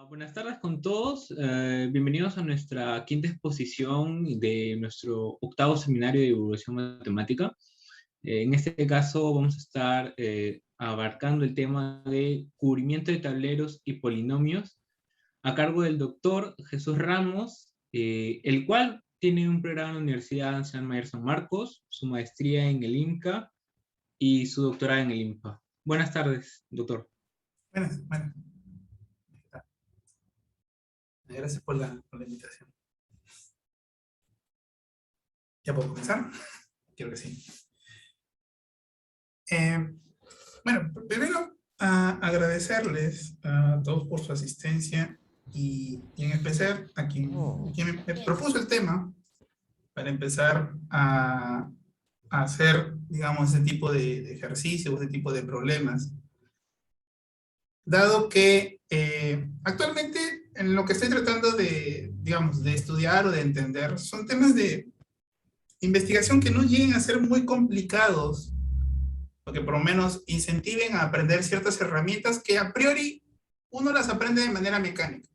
Buenas tardes con todos. Bienvenidos a nuestra quinta exposición de nuestro octavo seminario de divulgación matemática. En este caso vamos a estar abarcando el tema de cubrimiento de tableros y polinomios a cargo del doctor Jesús Ramos, el cual tiene un programa en la Universidad Nacional Mayor San Marcos, su maestría en el INCA y su doctorado en el INPA. Buenas tardes, doctor. Bueno. Gracias por la invitación. ¿Ya puedo comenzar? Creo que sí. Bueno, primero agradecerles a todos por su asistencia y en especial a quien me propuso el tema para empezar a hacer, digamos, ese tipo de ejercicios, ese tipo de problemas. Dado que actualmente en lo que estoy tratando de, digamos, de estudiar o de entender, son temas de investigación que no lleguen a ser muy complicados, o que por lo menos incentiven a aprender ciertas herramientas que a priori uno las aprende de manera mecánica.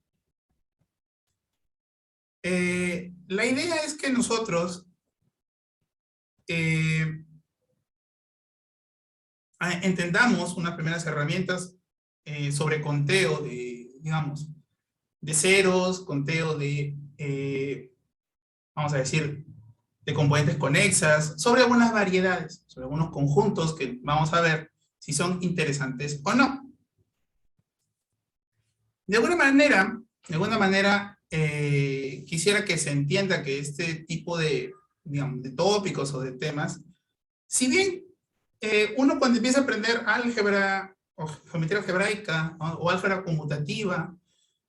La idea es que nosotros entendamos unas primeras herramientas sobre conteo de, digamos, de ceros, conteo de, vamos a decir, de componentes conexas, sobre algunas variedades, sobre algunos conjuntos que vamos a ver si son interesantes o no. De alguna manera, quisiera que se entienda que este tipo de, digamos, de tópicos o de temas, si bien uno cuando empieza a aprender álgebra o geometría algebraica o álgebra conmutativa,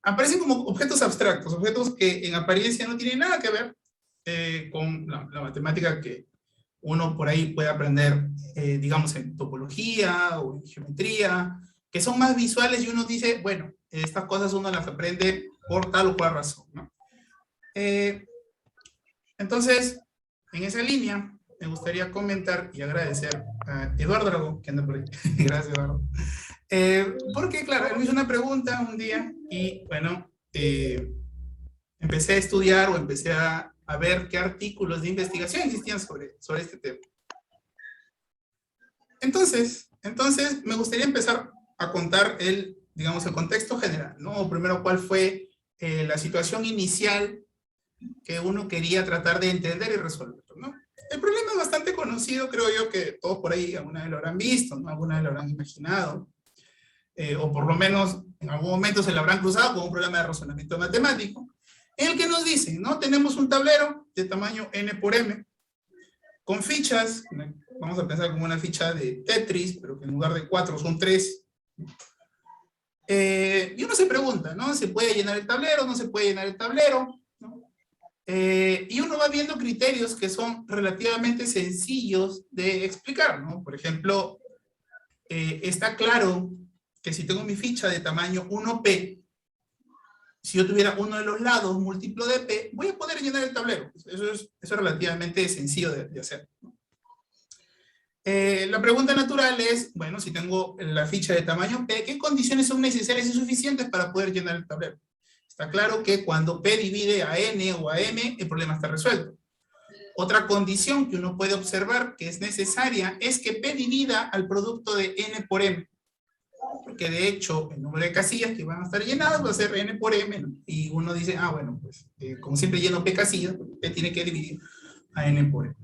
aparecen como objetos abstractos, objetos que en apariencia no tienen nada que ver con la matemática que uno por ahí puede aprender, digamos, en topología o en geometría, que son más visuales y uno dice, bueno, estas cosas uno las aprende por tal o cual razón, ¿no? Entonces, en esa línea, me gustaría comentar y agradecer a Eduardo Aragón, que anda por ahí. Gracias, Eduardo. Porque, claro, él me hizo una pregunta un día y, bueno, empecé a estudiar o empecé a ver qué artículos de investigación existían sobre este tema. Entonces, me gustaría empezar a contar digamos, el contexto general, ¿no? Primero, cuál fue la situación inicial que uno quería tratar de entender y resolver, ¿no? El problema es bastante conocido, creo yo, que todos por ahí alguna vez lo habrán visto, ¿no? Alguna vez lo habrán imaginado, o por lo menos en algún momento se lo habrán cruzado con un problema de razonamiento matemático, en el que nos dicen, ¿no? Tenemos un tablero de tamaño n por m, con fichas, vamos a pensar como una ficha de Tetris, pero que en lugar de 4 son 3. Y uno se pregunta, ¿no? ¿Se puede llenar el tablero? ¿No se puede llenar el tablero? ¿No? Y uno va viendo criterios que son relativamente sencillos de explicar, ¿no? Por ejemplo, está claro que si tengo mi ficha de tamaño 1p, si yo tuviera uno de los lados múltiplo de p, voy a poder llenar el tablero. Eso es relativamente sencillo de hacer, ¿no? La pregunta natural es, bueno, si tengo la ficha de tamaño p, ¿qué condiciones son necesarias y suficientes para poder llenar el tablero? Está claro que cuando p divide a n o a m, el problema está resuelto. Otra condición que uno puede observar que es necesaria es que p divida al producto de n por m. Porque de hecho, el número de casillas que van a estar llenadas va a ser n por m, ¿no? Y uno dice, ah, bueno, pues, como siempre lleno p casillas, p tiene que dividir a n por m.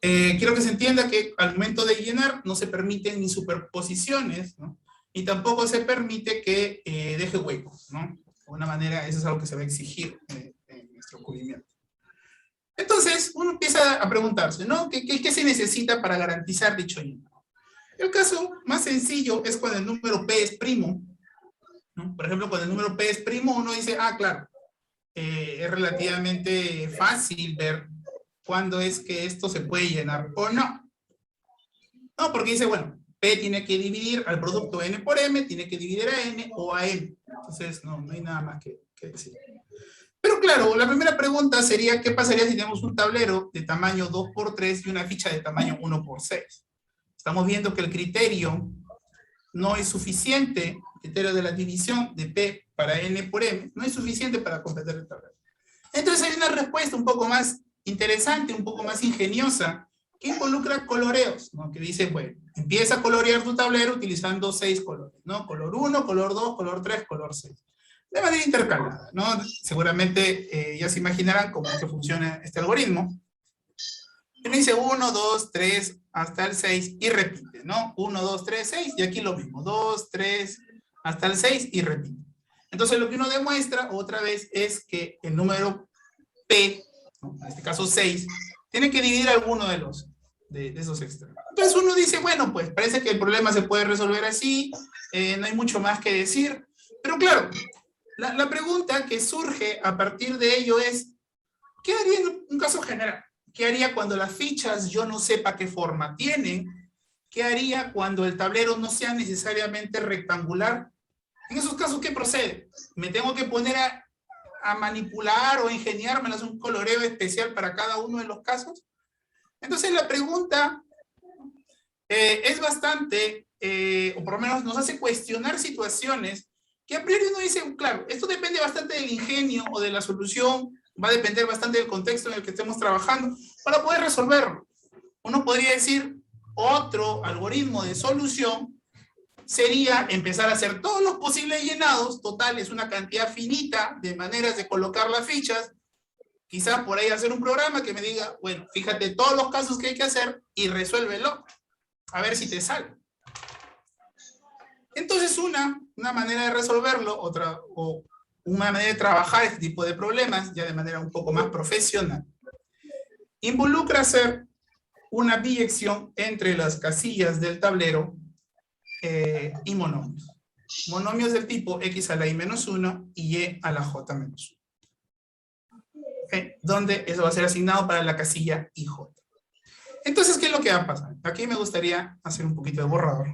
Quiero que se entienda que al momento de llenar no se permiten ni superposiciones, ¿no? Y tampoco se permite que deje huecos, ¿no? De alguna manera, eso es algo que se va a exigir en nuestro cubrimiento. Entonces, uno empieza a preguntarse, ¿no? ¿Qué se necesita para garantizar dicho llenado? El caso más sencillo es cuando el número p es primo, ¿no? Por ejemplo, cuando el número p es primo, uno dice, ah, claro, es relativamente fácil ver cuándo es que esto se puede llenar o no. No, porque dice, bueno, p tiene que dividir al producto n por m, tiene que dividir a n o a m. Entonces, no hay nada más que decir. Pero claro, la primera pregunta sería, ¿qué pasaría si tenemos un tablero de tamaño 2 por 3 y una ficha de tamaño 1 por 6? Estamos viendo que el criterio no es suficiente, el criterio de la división de p para n por m, no es suficiente para completar el tablero. Entonces hay una respuesta un poco más interesante, un poco más ingeniosa, que involucra coloreos, ¿no? Que dice, bueno, empieza a colorear tu tablero utilizando 6 colores, ¿no? Color 1, color 2, color 3, color 6. De manera intercalada, ¿no? Seguramente ya se imaginarán cómo es que funciona este algoritmo. Y me dice 1, 2, 3, hasta el 6 y repite, ¿no? 1, 2, 3, 6, y aquí lo mismo, 2, 3, hasta el 6 y repite. Entonces lo que uno demuestra otra vez es que el número P, ¿no? En este caso 6, tiene que dividir alguno de esos extremos. Entonces uno dice, bueno, pues parece que el problema se puede resolver así, no hay mucho más que decir, pero claro, la pregunta que surge a partir de ello es, ¿qué haría en un caso general? ¿Qué haría cuando las fichas yo no sepa qué forma tienen? ¿Qué haría cuando el tablero no sea necesariamente rectangular? En esos casos, ¿qué procede? ¿Me tengo que poner a manipular o ingeniármelas un coloreo especial para cada uno de los casos? Entonces la pregunta es bastante, o por lo menos nos hace cuestionar situaciones que a priori uno dice, claro, esto depende bastante del ingenio o de la solución, va a depender bastante del contexto en el que estemos trabajando para poder resolverlo. Uno podría decir, otro algoritmo de solución sería empezar a hacer todos los posibles llenados, total, es una cantidad finita de maneras de colocar las fichas, quizás por ahí hacer un programa que me diga, bueno, fíjate todos los casos que hay que hacer y resuélvelo, a ver si te sale. Entonces una manera de resolverlo, otra, o una manera de trabajar este tipo de problemas, ya de manera un poco más profesional, involucra hacer una biyección entre las casillas del tablero y monomios. Monomios del tipo x a la i menos 1 y y a la j menos 1. ¿Okay? Donde eso va a ser asignado para la casilla ij. Entonces, ¿qué es lo que va a pasar? Aquí me gustaría hacer un poquito de borrador.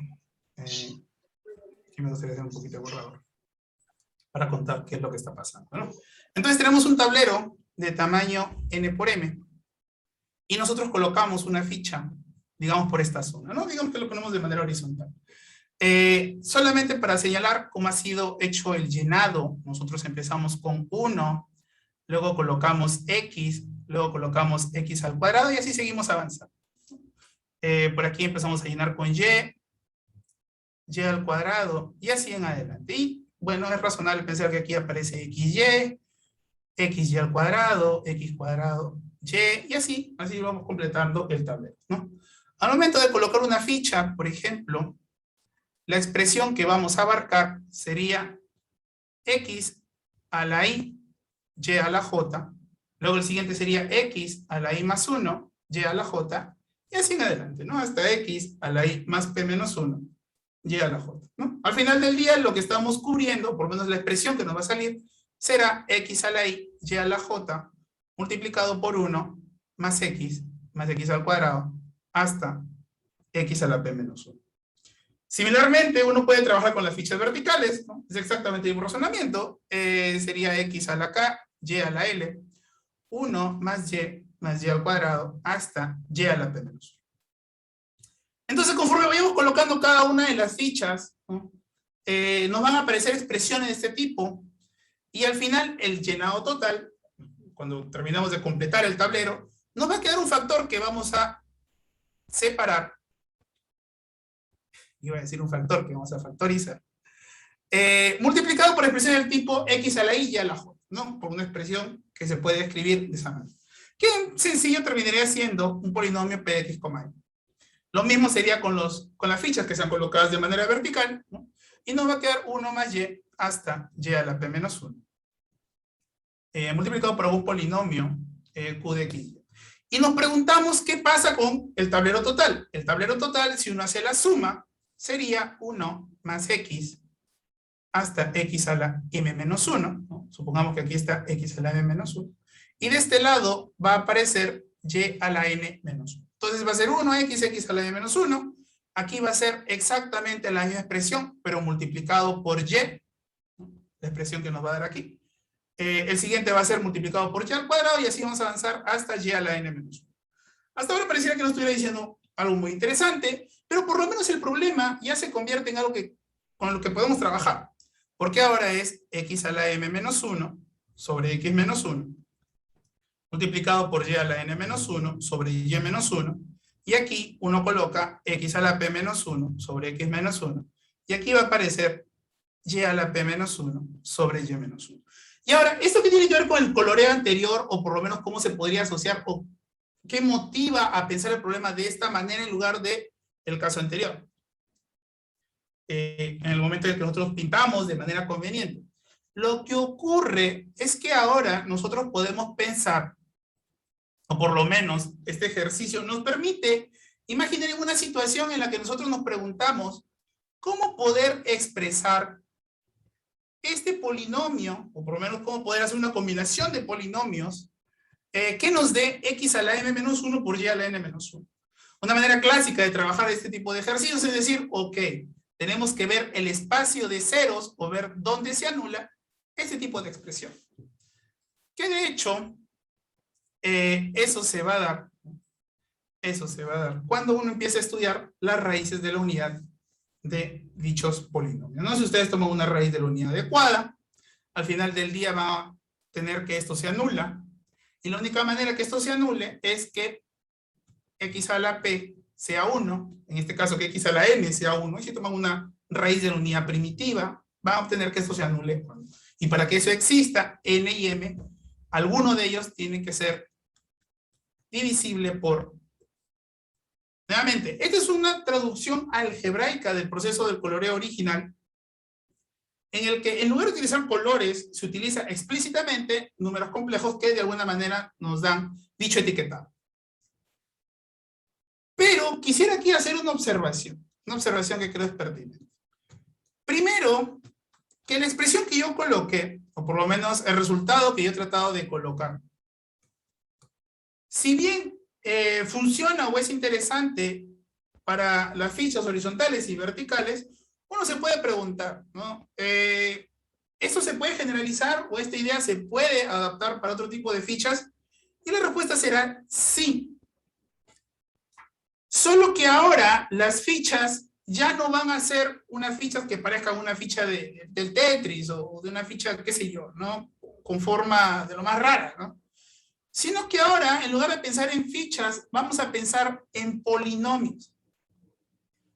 Para contar qué es lo que está pasando, ¿no? Entonces tenemos un tablero de tamaño n por m y nosotros colocamos una ficha, digamos por esta zona, ¿no? Digamos que lo ponemos de manera horizontal. Solamente para señalar cómo ha sido hecho el llenado, nosotros empezamos con 1, luego colocamos x, luego colocamos x al cuadrado y así seguimos avanzando. Por aquí empezamos a llenar con y al cuadrado y así en adelante. Y bueno, es razonable pensar que aquí aparece xy al cuadrado, x cuadrado, y así vamos completando el tablero, ¿no? Al momento de colocar una ficha, por ejemplo, la expresión que vamos a abarcar sería x a la i, y a la j, luego el siguiente sería x a la i más 1, y a la j, y así en adelante, ¿no? Hasta x a la i más p menos 1, y a la j, ¿no? Al final del día lo que estamos cubriendo, por lo menos la expresión que nos va a salir, será x a la i, y a la j, multiplicado por 1, más x al cuadrado, hasta x a la p menos 1. Similarmente, uno puede trabajar con las fichas verticales, ¿no? Es exactamente el mismo razonamiento. Sería x a la k, y a la l, 1 más y al cuadrado, hasta y a la p menos 1. Entonces, conforme vayamos colocando cada una de las fichas, ¿no? Nos van a aparecer expresiones de este tipo, y al final, el llenado total, cuando terminamos de completar el tablero, nos va a quedar un factor que vamos a separar. Iba a decir un factor que vamos a factorizar, multiplicado por expresión del tipo x a la i y a la j, ¿no? Por una expresión que se puede escribir de esa manera. Que en sencillo terminaría siendo un polinomio p de x, y. Lo mismo sería con las fichas que sean colocadas de manera vertical, ¿no? Y nos va a quedar 1 más y hasta y a la p menos 1. Multiplicado por un polinomio q de x. Y nos preguntamos qué pasa con el tablero total. El tablero total, si uno hace la suma, sería 1 más x hasta x a la m menos 1, ¿no? Supongamos que aquí está x a la m menos 1. Y de este lado va a aparecer y a la n menos 1. Entonces va a ser 1x a la m menos 1. Aquí va a ser exactamente la misma expresión, pero multiplicado por y, ¿no? La expresión que nos va a dar aquí. El siguiente va a ser multiplicado por y al cuadrado y así vamos a avanzar hasta y a la n menos 1. Hasta ahora pareciera que no estuviera diciendo algo muy interesante, pero por lo menos el problema ya se convierte en algo con lo que podemos trabajar. Porque ahora es x a la m menos 1 sobre x menos 1, multiplicado por y a la n menos 1 sobre y menos 1, y aquí uno coloca x a la p menos 1 sobre x menos 1, y aquí va a aparecer y a la p menos 1 sobre y menos 1. Y ahora, ¿esto qué tiene que ver con el coloreo anterior, o por lo menos cómo se podría asociar, o qué motiva a pensar el problema de esta manera en lugar de el caso anterior? En el momento en que nosotros pintamos de manera conveniente. Lo que ocurre es que ahora nosotros podemos pensar, o por lo menos este ejercicio nos permite imaginar una situación en la que nosotros nos preguntamos cómo poder expresar este polinomio, o por lo menos cómo poder hacer una combinación de polinomios que nos dé x a la m menos 1 por y a la n menos 1. Una manera clásica de trabajar este tipo de ejercicios es decir, ok, tenemos que ver el espacio de ceros o ver dónde se anula este tipo de expresión. Que de hecho, eso se va a dar cuando uno empiece a estudiar las raíces de la unidad de dichos polinomios. No sé si ustedes toman una raíz de la unidad adecuada, al final del día va a tener que esto se anula, y la única manera que esto se anule es que x a la p sea 1, en este caso que x a la n sea 1, y si toman una raíz de la unidad primitiva, va a obtener que esto se anule. Y para que eso exista, n y m, alguno de ellos tiene que ser divisible por... Nuevamente, esta es una traducción algebraica del proceso del coloreo original, en el que en lugar de utilizar colores, se utiliza explícitamente números complejos que de alguna manera nos dan dicho etiquetado. Pero quisiera aquí hacer una observación que creo es pertinente. Primero, que la expresión que yo coloqué, o por lo menos el resultado que yo he tratado de colocar, si bien funciona o es interesante para las fichas horizontales y verticales, uno se puede preguntar, ¿no? ¿Esto se puede generalizar o esta idea se puede adaptar para otro tipo de fichas? Y la respuesta será sí. Solo que ahora las fichas ya no van a ser unas fichas que parezcan una ficha del Tetris o de una ficha, qué sé yo, ¿no? Con forma de lo más rara, ¿no? Sino que ahora, en lugar de pensar en fichas, vamos a pensar en polinomios.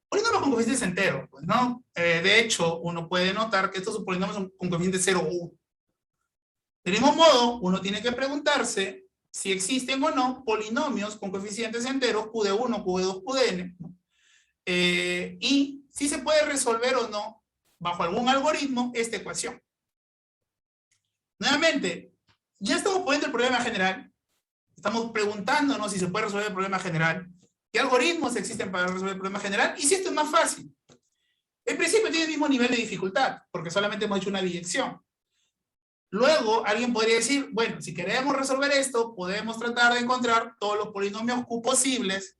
Polinomios con coeficientes enteros, pues, ¿no? De hecho, uno puede notar que estos son polinomios con coeficientes 0 o 1. Del mismo modo, uno tiene que preguntarse si existen o no polinomios con coeficientes enteros, q de 1, q de 2, q de n, ¿no? Y si se puede resolver o no, bajo algún algoritmo, esta ecuación. Nuevamente, ya estamos poniendo el problema general, estamos preguntándonos si se puede resolver el problema general, qué algoritmos existen para resolver el problema general, y si esto es más fácil. En principio tiene el mismo nivel de dificultad, porque solamente hemos hecho una biyección. Luego, alguien podría decir, bueno, si queremos resolver esto, podemos tratar de encontrar todos los polinomios Q posibles,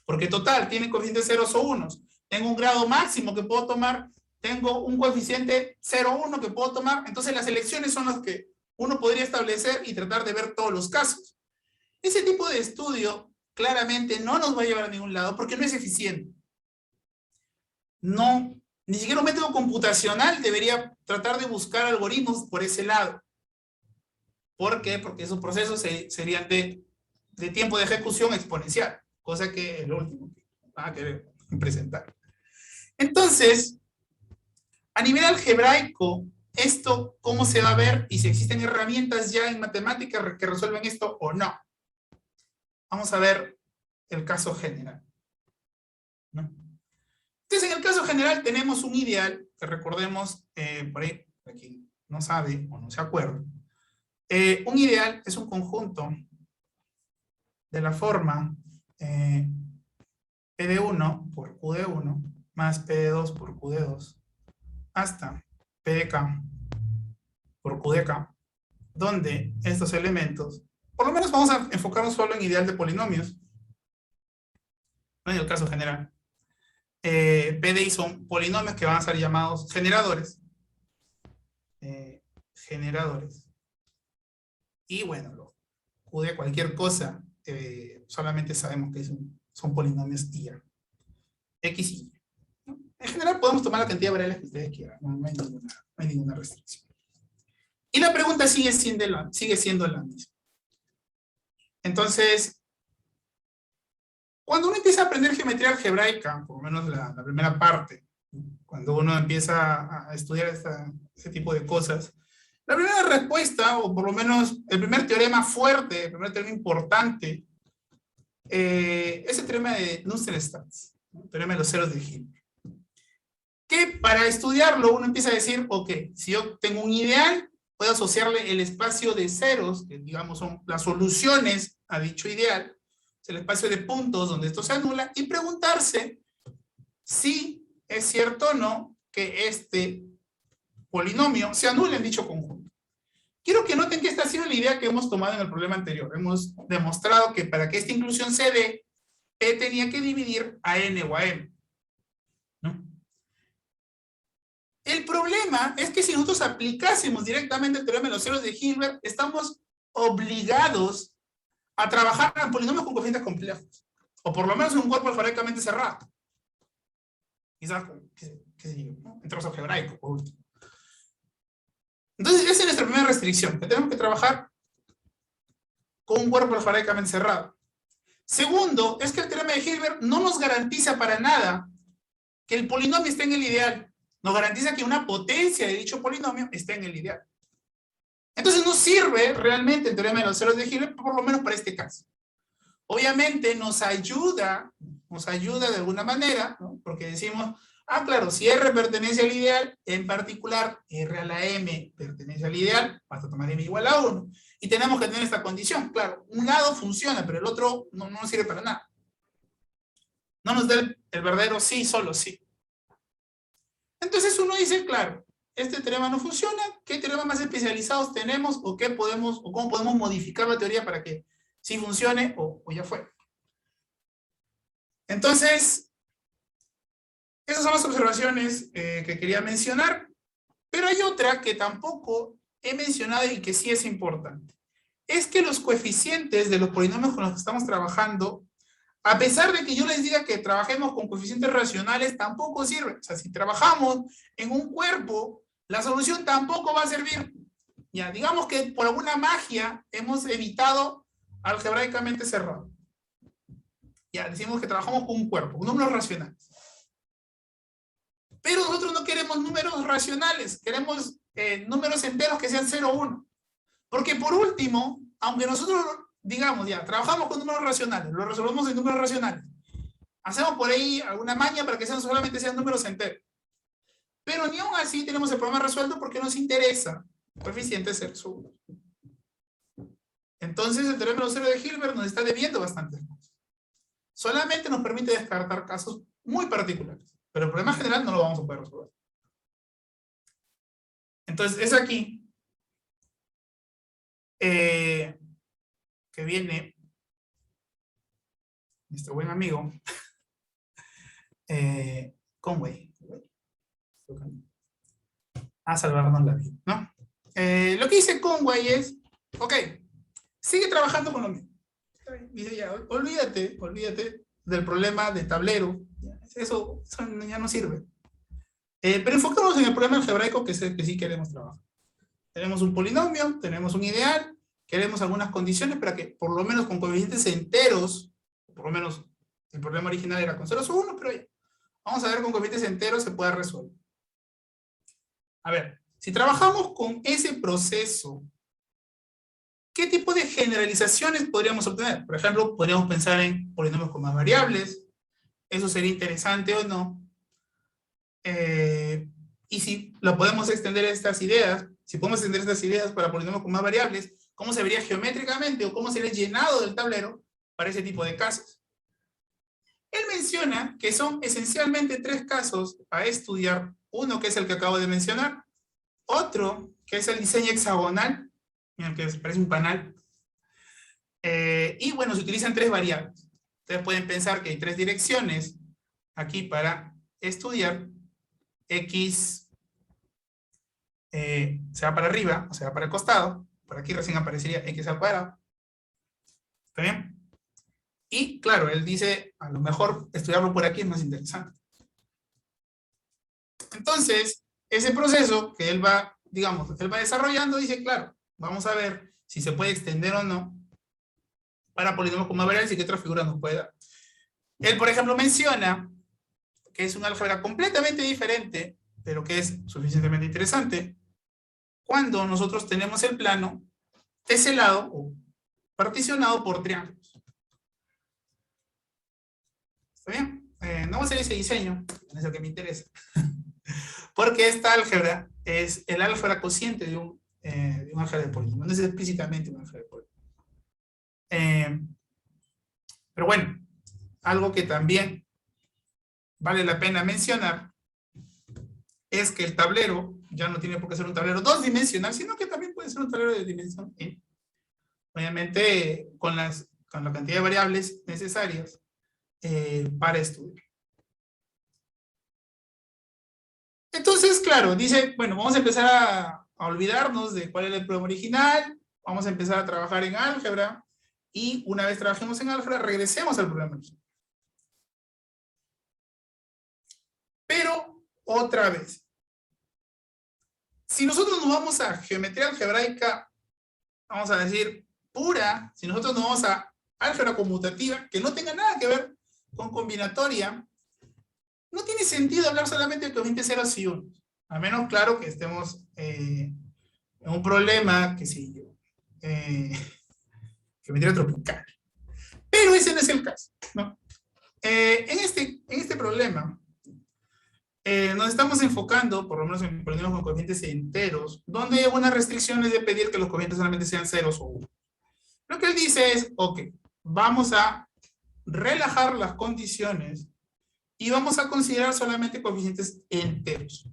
porque total, tienen coeficientes ceros o unos. Tengo un grado máximo que puedo tomar, tengo un coeficiente 0,1 que puedo tomar, entonces las elecciones son las que uno podría establecer y tratar de ver todos los casos. Ese tipo de estudio claramente no nos va a llevar a ningún lado porque no es eficiente. No, ni siquiera un método computacional debería tratar de buscar algoritmos por ese lado. ¿Por qué? Porque esos procesos serían de tiempo de ejecución exponencial, cosa que es lo último que van a querer presentar. Entonces, a nivel algebraico, ¿esto cómo se va a ver? Y si existen herramientas ya en matemática que resuelven esto o no. Vamos a ver el caso general, ¿no? Entonces, en el caso general tenemos un ideal, que recordemos, por ahí, para quien no sabe o no se acuerda, un ideal es un conjunto de la forma P de 1 por Q de 1 más P de 2 por Q de 2 hasta P de K por Q de K, donde estos elementos, por lo menos vamos a enfocarnos solo en ideal de polinomios, no en el caso general. P de I son polinomios que van a ser llamados generadores. Y bueno, los Q de cualquier cosa, solamente sabemos que son polinomios IA. X y Y. En general podemos tomar la cantidad de variables que ustedes quieran, no hay ninguna restricción. Y la pregunta sigue siendo la misma. Entonces, cuando uno empieza a aprender geometría algebraica, por lo menos la primera parte, cuando uno empieza a estudiar ese tipo de cosas, la primera respuesta, o por lo menos el primer teorema fuerte, el primer teorema importante, es el teorema de Nussenstats, el teorema de los ceros de Hilbert. Que para estudiarlo uno empieza a decir, ok, si yo tengo un ideal, puedo asociarle el espacio de ceros, que digamos son las soluciones a dicho ideal, es el espacio de puntos donde esto se anula, y preguntarse si es cierto o no que este polinomio se anula en dicho conjunto. Quiero que noten que esta ha sido la idea que hemos tomado en el problema anterior. Hemos demostrado que para que esta inclusión se dé, P tenía que dividir a N o a M. ¿No? El problema es que si nosotros aplicásemos directamente el teorema de los ceros de Hilbert, estamos obligados a trabajar en polinomios con coeficientes complejos. O por lo menos en un cuerpo algebraicamente cerrado. Quizás, qué sé yo, ¿no? En términos algebraicos, por último. Entonces, esa es nuestra primera restricción, que tenemos que trabajar con un cuerpo algebraicamente cerrado. Segundo, es que el teorema de Hilbert no nos garantiza para nada que el polinomio esté en el ideal. Nos garantiza que una potencia de dicho polinomio esté en el ideal. Entonces no sirve realmente el teorema de los ceros de Hilbert, por lo menos para este caso. Obviamente nos ayuda de alguna manera, ¿no? Porque decimos, ah, claro, si R pertenece al ideal, en particular R a la M pertenece al ideal, basta tomar M igual a 1. Y tenemos que tener esta condición. Claro, un lado funciona, pero el otro no nos sirve para nada. No nos da el verdadero sí, solo sí. Entonces uno dice, claro, este teorema no funciona, ¿qué teoremas más especializados tenemos o cómo podemos modificar la teoría para que sí funcione o ya fue? Entonces, esas son las observaciones que quería mencionar, pero hay otra que tampoco he mencionado y que sí es importante. Es que los coeficientes de los polinomios con los que estamos trabajando, a pesar de que yo les diga que trabajemos con coeficientes racionales, tampoco sirve. O sea, si trabajamos en un cuerpo, la solución tampoco va a servir. Ya, digamos que por alguna magia hemos evitado algebraicamente cerrado. Ya, decimos que trabajamos con un cuerpo, con números racionales. Pero nosotros no queremos números racionales, queremos números enteros que sean 0 o 1. Porque por último, aunque nosotros, digamos, ya, trabajamos con números racionales, lo resolvemos en números racionales, hacemos por ahí alguna maña para que solamente sean números enteros. Pero ni aún así tenemos el problema resuelto porque nos interesa coeficiente 0 o 1. Entonces el teorema de los ceros de Hilbert nos está debiendo bastantes cosas. Solamente nos permite descartar casos muy particulares. Pero el problema general no lo vamos a poder resolver. Entonces, es aquí que viene nuestro buen amigo Conway a salvarnos la vida, ¿no? Lo que dice Conway es, ok, sigue trabajando con lo mismo. Dice ya, olvídate del problema de tablero. Eso ya no sirve. Pero enfocémonos en el problema algebraico que sí queremos trabajar. Tenemos un polinomio, tenemos un ideal, queremos algunas condiciones para que, por lo menos con coeficientes enteros, por lo menos el problema original era con 0 o 1, pero ya, vamos a ver con coeficientes enteros se puede resolver. A ver, si trabajamos con ese proceso, ¿qué tipo de generalizaciones podríamos obtener? Por ejemplo, podríamos pensar en polinomios con más variables. Eso sería interesante o no. Y si lo podemos extender a estas ideas, si podemos extender estas ideas para polinomios con más variables, ¿cómo se vería geométricamente o cómo sería el llenado del tablero para ese tipo de casos? Él menciona que son esencialmente 3 casos a estudiar. Uno que es el que acabo de mencionar, otro que es el diseño hexagonal, miren que parece un panal, y bueno, se utilizan 3 variables. Ustedes pueden pensar que hay 3 direcciones aquí para estudiar. X se va para arriba, o se va para el costado. Por aquí recién aparecería X al cuadrado. ¿Está bien? Y claro, él dice, a lo mejor estudiarlo por aquí es más interesante. Entonces, ese proceso que él va, digamos, él va desarrollando, dice, claro, vamos a ver si se puede extender o no para polinomios con más variables y qué otra figura nos puede dar. Él, por ejemplo, menciona que es un álgebra completamente diferente, pero que es suficientemente interesante, cuando nosotros tenemos el plano teselado o particionado por triángulos. ¿Está bien? No voy a hacer ese diseño, es el que me interesa. Porque esta álgebra es el álgebra cociente de un álgebra de polinomios. No es explícitamente un álgebra de polinomios. Pero bueno, algo que también vale la pena mencionar es que el tablero ya no tiene por qué ser un tablero dos-dimensional, sino que también puede ser un tablero de dimensión n. Obviamente con la cantidad de variables necesarias para estudiar. Entonces, claro, dice, bueno, vamos a empezar a olvidarnos de cuál era el problema original, vamos a empezar a trabajar en álgebra, y una vez trabajemos en álgebra, regresemos al problema original. Pero, otra vez, si nosotros nos vamos a geometría algebraica, vamos a decir, pura, si nosotros nos vamos a álgebra conmutativa, que no tenga nada que ver con combinatoria, no tiene sentido hablar solamente de cocientes ceros y unos. A menos, claro, que estemos en un problema, que sí, geometría tropical. Pero ese no es el caso, ¿no? En este problema, nos estamos enfocando, por lo menos en polinomios con coeficientes enteros, donde hay algunas restricciones de pedir que los coeficientes solamente sean ceros o uno. Lo que él dice es, ok, vamos a relajar las condiciones y vamos a considerar solamente coeficientes enteros.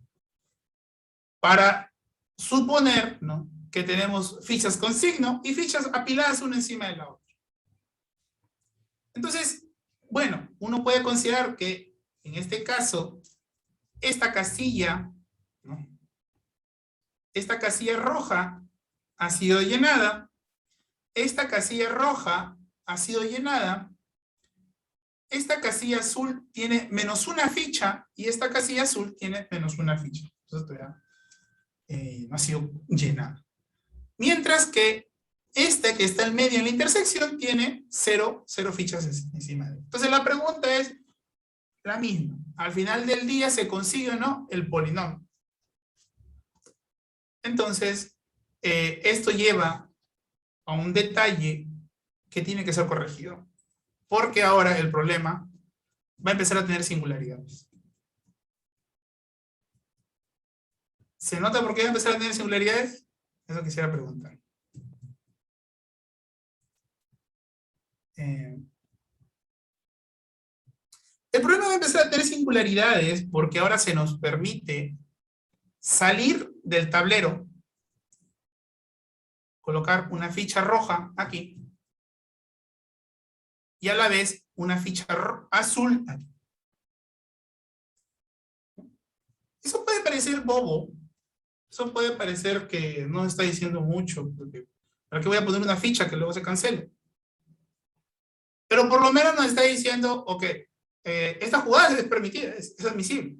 Para suponer, ¿no?, que tenemos fichas con signo y fichas apiladas una encima de la otra. Entonces, bueno, uno puede considerar que en este caso, esta casilla, ¿no?, esta casilla roja ha sido llenada, esta casilla roja ha sido llenada, esta casilla azul tiene menos una ficha y esta casilla azul tiene menos una ficha. Entonces todavía no ha sido llenada. Mientras que esta que está en medio en la intersección tiene cero fichas encima de él. Entonces la pregunta es la misma. Al final del día se consigue o no el polinomio. Entonces, esto lleva a un detalle que tiene que ser corregido. Porque ahora el problema va a empezar a tener singularidades. ¿Se nota por qué va a empezar a tener singularidades? Eso quisiera preguntar. El problema va a empezar a tener singularidades porque ahora se nos permite salir del tablero, colocar una ficha roja aquí, y a la vez una ficha azul aquí. Eso puede parecer bobo, eso puede parecer que no está diciendo mucho, porque ¿para qué voy a poner una ficha que luego se cancele? Pero por lo menos nos está diciendo, ok, esta jugada es permitida, es admisible.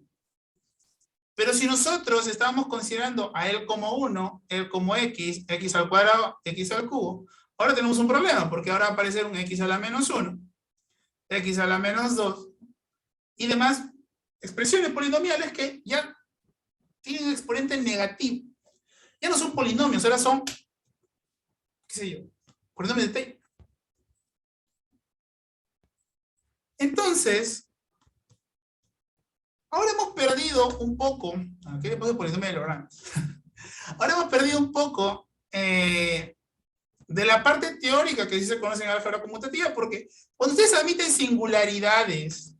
Pero si nosotros estamos considerando a él como 1, él como x, x al cuadrado, x al cubo, ahora tenemos un problema, porque ahora va a aparecer un x a la menos 1, x a la menos 2, y demás expresiones polinomiales que ya tienen exponente negativo. Ya no son polinomios, ahora son, qué sé yo, polinomios de Taylor. Entonces, ahora hemos perdido un poco, aquí le puse polinomio de Lorentz. Ahora hemos perdido un poco de la parte teórica que sí se conoce en álgebra conmutativa, porque cuando ustedes admiten singularidades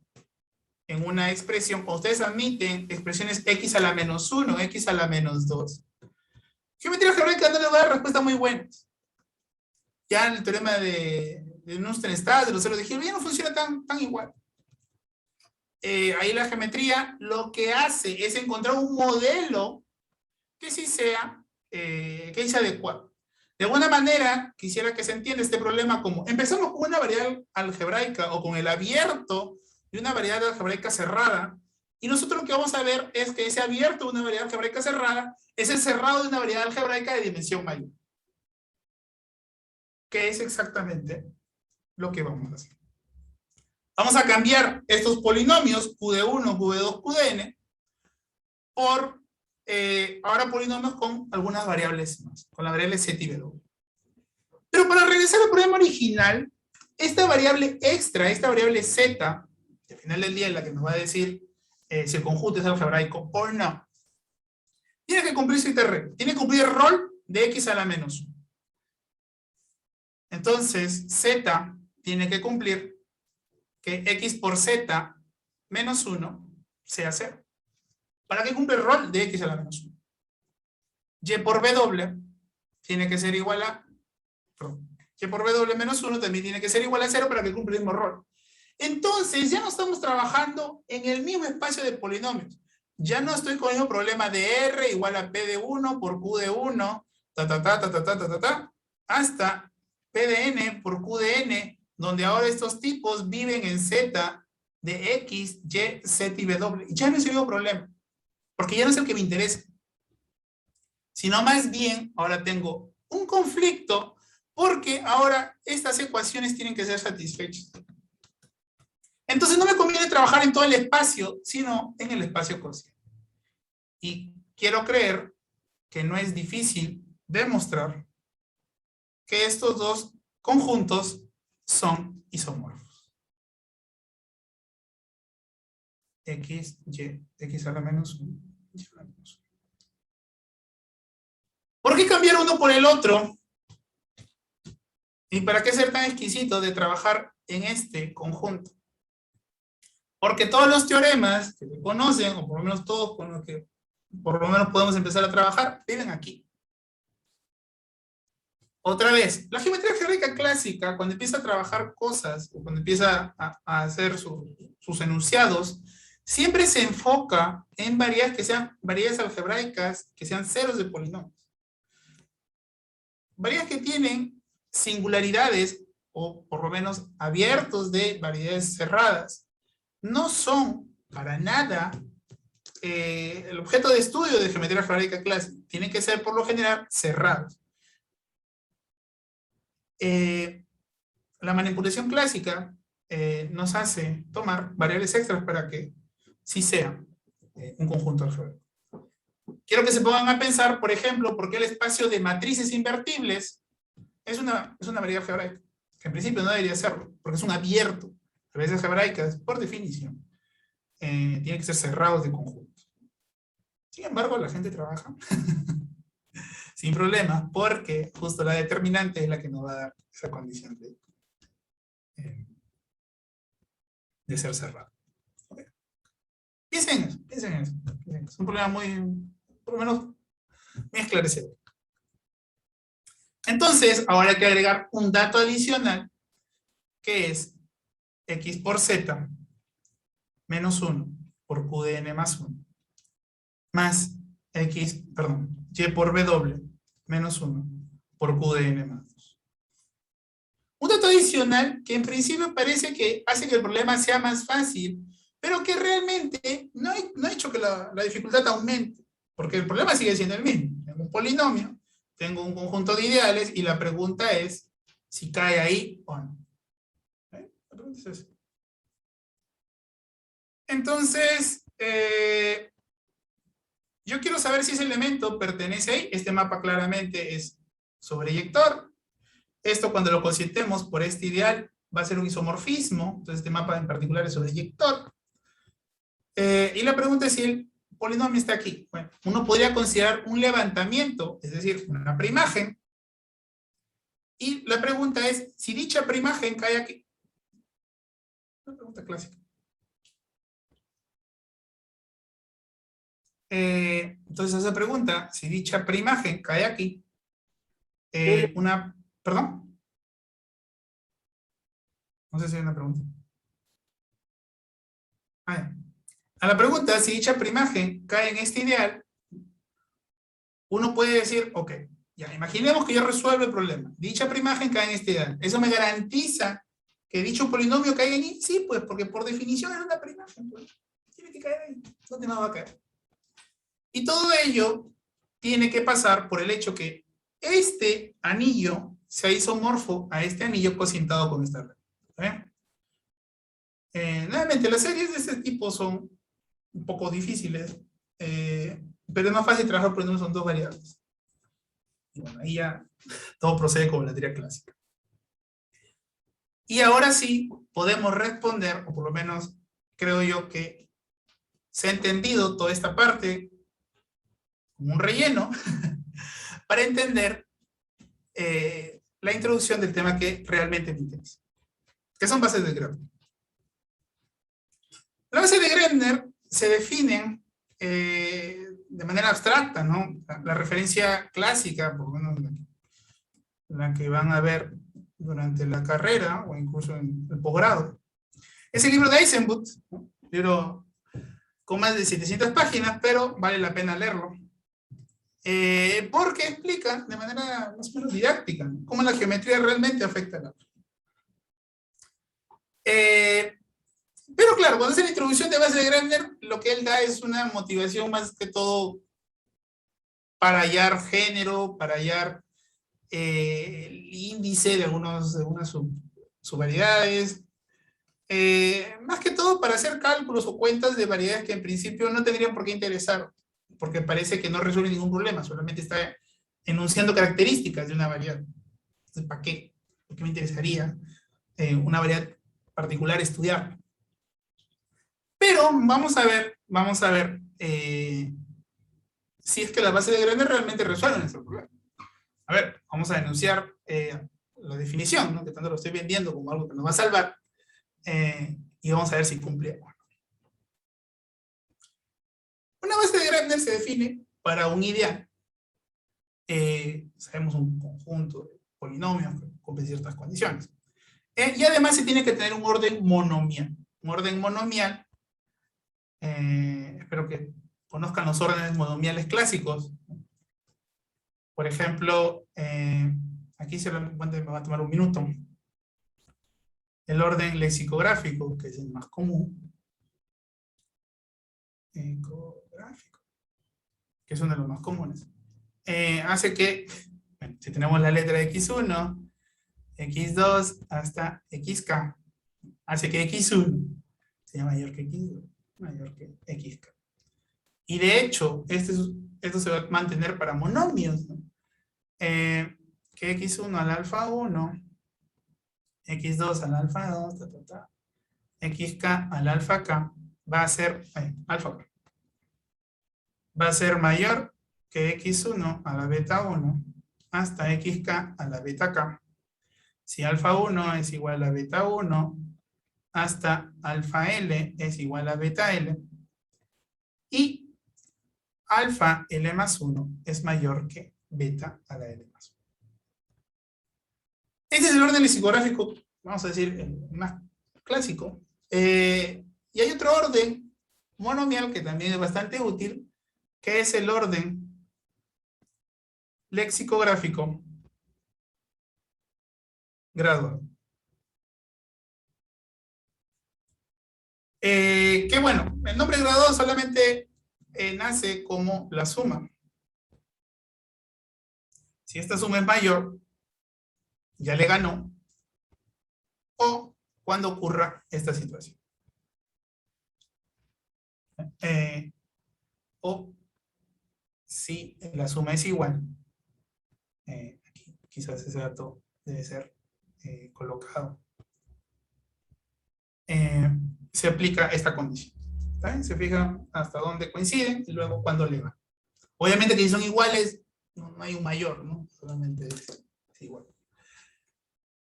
en una expresión, cuando ustedes admiten expresiones x a la menos 1, x a la menos 2, geometría algebraica no les va a dar respuestas muy buenas. Ya el teorema de Nussstein-Stars, de los ceros de Hilbert, ya no funciona tan igual. Ahí la geometría lo que hace es encontrar un modelo que sí sea, adecuado. De alguna manera, quisiera que se entienda este problema como, empezamos con una variable algebraica o con el abierto de una variable algebraica cerrada, Y nosotros lo que vamos a ver es que ese abierto de una variedad algebraica cerrada es el cerrado de una variedad algebraica de dimensión mayor. Que es exactamente lo que vamos a hacer. Vamos a cambiar estos polinomios, Q de 1, Q de 2, Q de n, por ahora polinomios con algunas variables más, con la variable z y w. Pero para regresar al problema original, esta variable extra, esta variable z, que al final del día es la que nos va a decir si el conjunto es algebraico o no, tiene que cumplir cierta regla, tiene que cumplir el rol de x a la menos 1. Entonces, z tiene que cumplir que x por z menos 1 sea 0. ¿Para qué cumple el rol de x a la menos 1? Y por w tiene que ser igual a... Y por w menos 1 también tiene que ser igual a 0 para que cumpla el mismo rol. Entonces, ya no estamos trabajando en el mismo espacio de polinomios. Ya no estoy con el mismo problema de r igual a p de 1 por q de 1, hasta p de n por q de n, donde ahora estos tipos viven en z de x, y, z y w. Ya no es el mismo problema, porque ya no es el que me interesa. Sino más bien, ahora tengo un conflicto, porque ahora estas ecuaciones tienen que ser satisfechas. Entonces no me conviene trabajar en todo el espacio, sino en el espacio cociente. Y quiero creer que no es difícil demostrar que estos dos conjuntos son isomorfos. X, Y, X a la menos 1, Y a la menos 1. ¿Por qué cambiar uno por el otro? ¿Y para qué ser tan exquisito de trabajar en este conjunto? Porque todos los teoremas que se conocen, o por lo menos todos con los que por lo menos podemos empezar a trabajar, viven aquí. Otra vez, la geometría algebraica clásica, cuando empieza a trabajar cosas, o cuando empieza a hacer sus enunciados, siempre se enfoca en variedades que sean variedades algebraicas, que sean ceros de polinomios. Variedades que tienen singularidades, o por lo menos abiertos de variedades cerradas, no son para nada el objeto de estudio de geometría algebraica clásica. Tienen que ser por lo general cerrados. La manipulación clásica nos hace tomar variables extras para que sí sea un conjunto algebraico. Quiero que se pongan a pensar, por ejemplo, por qué el espacio de matrices invertibles es una variedad algebraica, que en principio no debería serlo, porque es un abierto. Las variedades algebraicas, por definición, tienen que ser cerrados de conjuntos. Sin embargo, la gente trabaja sin problemas, porque justo la determinante es la que nos va a dar esa condición de ser cerrado. Okay. Piensen en eso, piensen en eso. Es un problema muy, por lo menos, muy esclarecedor. Entonces, ahora hay que agregar un dato adicional, que es x por z menos 1 por q de n más 1, más y por w menos 1 por q de n más 2. Un dato adicional que en principio parece que hace que el problema sea más fácil, pero que realmente no ha hecho que la dificultad aumente, porque el problema sigue siendo el mismo. Tengo un polinomio, tengo un conjunto de ideales, y la pregunta es si cae ahí o no. La pregunta es esa. Entonces, yo quiero saber si ese elemento pertenece ahí. Este mapa claramente es sobreyector. Esto, cuando lo cocientemos por este ideal, va a ser un isomorfismo. Entonces este mapa en particular es sobreyector. Y la pregunta es si el polinomio está aquí. Bueno, uno podría considerar un levantamiento, es decir, una preimagen. Y la pregunta es si dicha preimagen cae aquí. Una pregunta clásica. Entonces esa pregunta, si dicha preimagen cae aquí, ¿perdón? No sé si hay una pregunta. A la pregunta, si dicha preimagen cae en este ideal, uno puede decir, ok, ya, imaginemos que yo resuelvo el problema. Dicha preimagen cae en este ideal. ¿Eso me garantiza que dicho polinomio caiga en I? Sí, pues, porque por definición es una preimagen. Pues. Tiene que caer ahí, ¿dónde más va a caer? Y todo ello tiene que pasar por el hecho que este anillo sea isomorfo a este anillo cocientado con esta red. Nuevamente, las series de este tipo son un poco difíciles, pero es más fácil trabajar por ejemplo son dos variables. Y bueno, ahí ya todo procede como la teoría clásica. Y ahora sí podemos responder, o por lo menos creo yo que se ha entendido toda esta parte como un relleno para entender la introducción del tema que realmente me interesa, que son bases de Gröbner. Las bases de Gröbner se definen de manera abstracta, ¿no? La referencia clásica, por lo menos la que van a ver durante la carrera o incluso en el posgrado, es el libro de Eisenhut, ¿no? Libro con más de 700 páginas, pero vale la pena leerlo. Porque explica de manera más o menos didáctica, ¿no?, cómo la geometría realmente afecta al aula. Pero claro, cuando hace la introducción de base de Gröbner, lo que él da es una motivación más que todo para hallar género, para hallar el índice de algunas subvariedades, más que todo para hacer cálculos o cuentas de variedades que en principio no tendrían por qué interesar, porque parece que no resuelve ningún problema, solamente está enunciando características de una variedad. Entonces, ¿para qué? ¿Por qué me interesaría una variedad particular estudiar? Pero vamos a ver si es que las bases de Gröbner realmente resuelven ese problema. A ver, vamos a enunciar la definición, ¿no?, que tanto lo estoy vendiendo como algo que nos va a salvar, y vamos a ver si cumple. Una base de Gröbner se define para un ideal. Sabemos un conjunto de polinomios que cumplen ciertas condiciones. Y además se tiene que tener un orden monomial. Un orden monomial, espero que conozcan los órdenes monomiales clásicos. Por ejemplo, aquí me va a tomar un minuto. El orden lexicográfico, que es el más común. Ecográfico, que es uno de los más comunes. Hace que, bueno, si tenemos la letra X1, X2 hasta XK, hace que X1 sea mayor que X2, mayor que XK. Y de hecho, esto se va a mantener para monomios, ¿no? Que X1 al alfa 1, X2 al alfa 2, XK al alfa K va a ser, alfa K, va a ser mayor que X1 a la beta 1 hasta XK a la beta K. Si alfa 1 es igual a beta 1, hasta alfa L es igual a beta L. Y alfa L más 1 es mayor que beta a la L más 1. Este es el orden lexicográfico, vamos a decir, el más clásico. Y hay otro orden monomial que también es bastante útil, que es el orden lexicográfico graduado. Que bueno, el nombre graduado solamente nace como la suma. Si esta suma es mayor, ya le ganó, o cuando ocurra esta situación. O si la suma es igual, aquí, quizás ese dato debe ser colocado, se aplica esta condición. ¿Está? Se fija hasta dónde coinciden y luego cuándo le va. Obviamente que si son iguales, no hay un mayor, ¿no? Solamente es igual.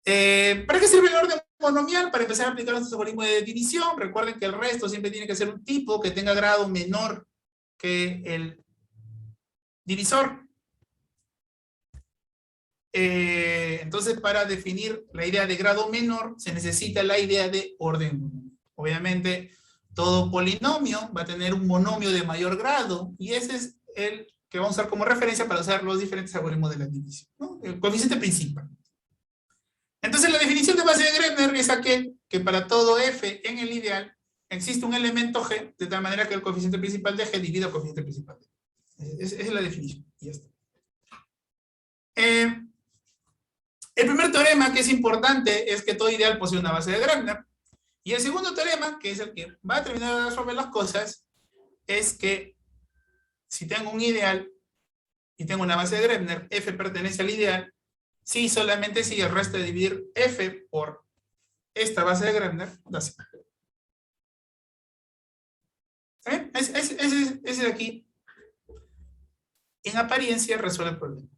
¿Para qué sirve el orden monomial? Para empezar a aplicar nuestro algoritmo de división. Recuerden que el resto siempre tiene que ser un tipo que tenga grado menor que el divisor. Entonces, para definir la idea de grado menor, se necesita la idea de orden monomial. Obviamente, todo polinomio va a tener un monomio de mayor grado, y ese es el que vamos a usar como referencia para usar los diferentes algoritmos de la división, ¿no? El coeficiente principal. Entonces, la definición de base de Gröbner es aquel que para todo f en el ideal, existe un elemento G, de tal manera que el coeficiente principal de G divide el coeficiente principal de G. Esa es la definición. Y ya está. El primer teorema que es importante es que todo ideal posee una base de Grabner. Y el segundo teorema, que es el que va a terminar de resolver las cosas, es que si tengo un ideal y tengo una base de Grabner, F pertenece al ideal, si solamente si el resto de dividir F por esta base de Grabner, da C. Ese de aquí, en apariencia, resuelve el problema.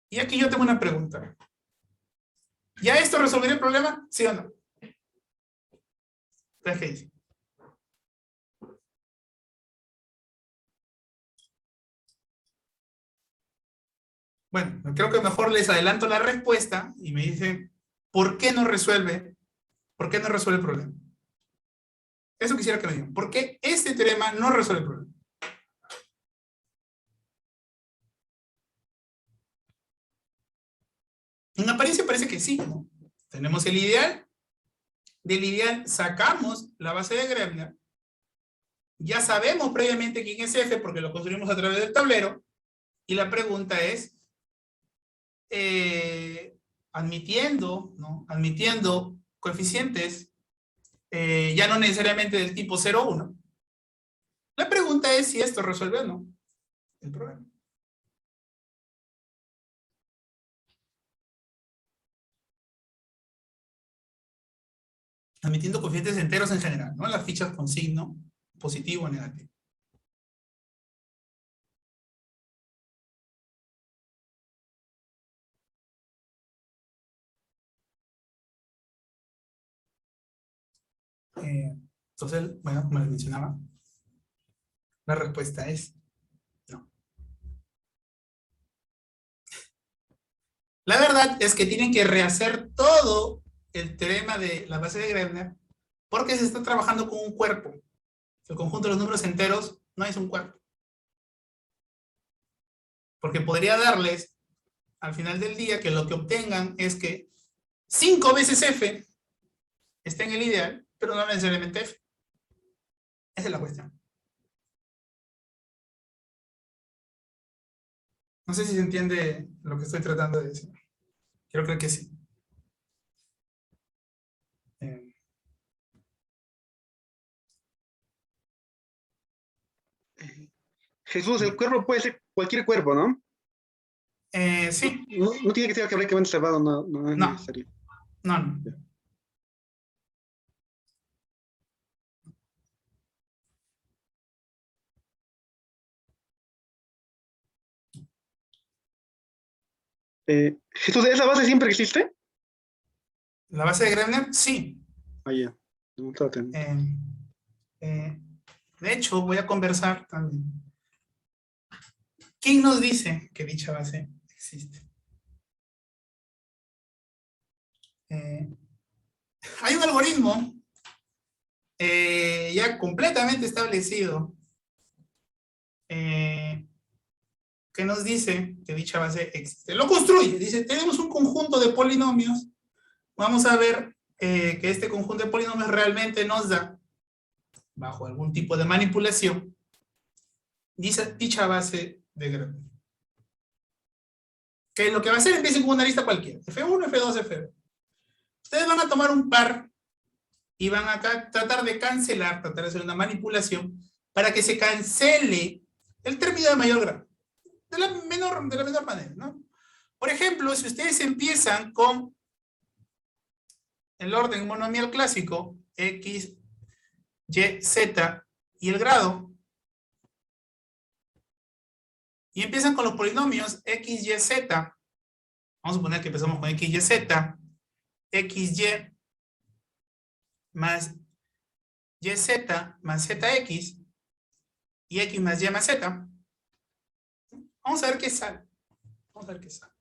Y aquí yo tengo una pregunta. ¿Ya esto resolvería el problema? ¿Sí o no? ¿Qué dice? Bueno, creo que mejor les adelanto la respuesta y me dicen, ¿por qué no resuelve? ¿Por qué no resuelve el problema? Eso quisiera que me digan. ¿Por qué este teorema no resuelve el problema? En apariencia parece que sí, ¿no? Tenemos el ideal. Del ideal sacamos la base de Grabner. Ya sabemos previamente quién es F porque lo construimos a través del tablero. Y la pregunta es, admitiendo, ¿no? Admitiendo coeficientes, ya no necesariamente del tipo 0 o 1. La pregunta es si esto resuelve o no el problema. Admitiendo coeficientes enteros en general, ¿no? Las fichas con signo positivo o negativo. Entonces, bueno, como les mencionaba, la respuesta es no. La verdad es que tienen que rehacer todo el teorema de la base de Grabner porque se está trabajando con un cuerpo. El conjunto de los números enteros no es un cuerpo. Porque podría darles al final del día que lo que obtengan es que 5 veces F está en el ideal, pero no necesariamente F. Esa es la cuestión. No sé si se entiende lo que estoy tratando de decir. Quiero creer que sí. Jesús, el cuerpo puede ser cualquier cuerpo, ¿no? Sí. No tiene que ser algebraicamente cerrado, no es necesario. No. Jesús, ¿esa base siempre existe? ¿La base de Grabner? Sí. Ya. No, de hecho, voy a conversar también. ¿Quién nos dice que dicha base existe? Hay un algoritmo ya completamente establecido que nos dice que dicha base existe. Lo construye, dice, tenemos un conjunto de polinomios, vamos a ver que este conjunto de polinomios realmente nos da, bajo algún tipo de manipulación, dicha base de Grabner. Que lo que va a hacer, empiecen con una lista cualquiera, F1, F2, F2. Ustedes van a tomar un par y van a tratar de cancelar, tratar de hacer una manipulación para que se cancele el término de mayor grado. De la menor manera, ¿no? Por ejemplo, si ustedes empiezan con el orden monomial clásico, X, Y, Z y el grado, y empiezan con los polinomios X, Y, Z, vamos a suponer que empezamos con X, Y, Z, X, Y más YZ más ZX y X más Y más Z. Vamos a ver qué sale. Vamos a ver qué sale.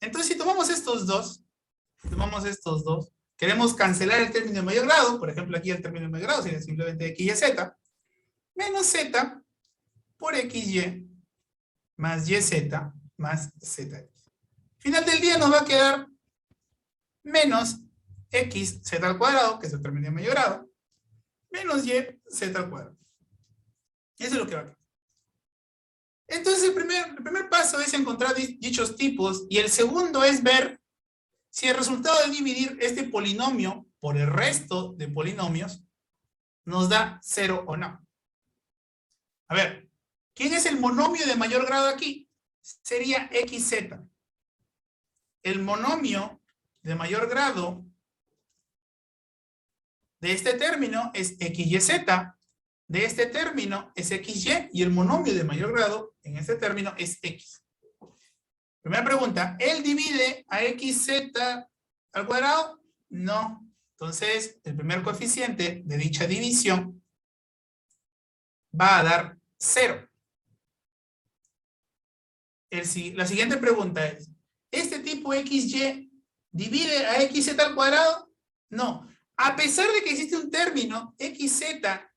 Entonces, si tomamos estos dos, queremos cancelar el término de mayor grado, por ejemplo, aquí el término de mayor grado sería simplemente X, Y, Z, menos Z por XY más YZ más ZX. Final del día nos va a quedar menos XZ al cuadrado, que es el término de mayor grado, menos y z al cuadrado. Eso es lo que va a quedar. Entonces el primer paso es encontrar dichos tipos y el segundo es ver si el resultado de dividir este polinomio por el resto de polinomios nos da 0 o no. A ver, ¿quién es el monomio de mayor grado aquí? Sería xz. El monomio de mayor grado de este término es xyz, de este término es xy, y el monomio de mayor grado en este término es x. Primera pregunta, ¿él divide a xz al cuadrado? No. Entonces, el primer coeficiente de dicha división va a dar 0. La siguiente pregunta es, ¿este tipo xy divide a xz al cuadrado? No. A pesar de que existe un término xz,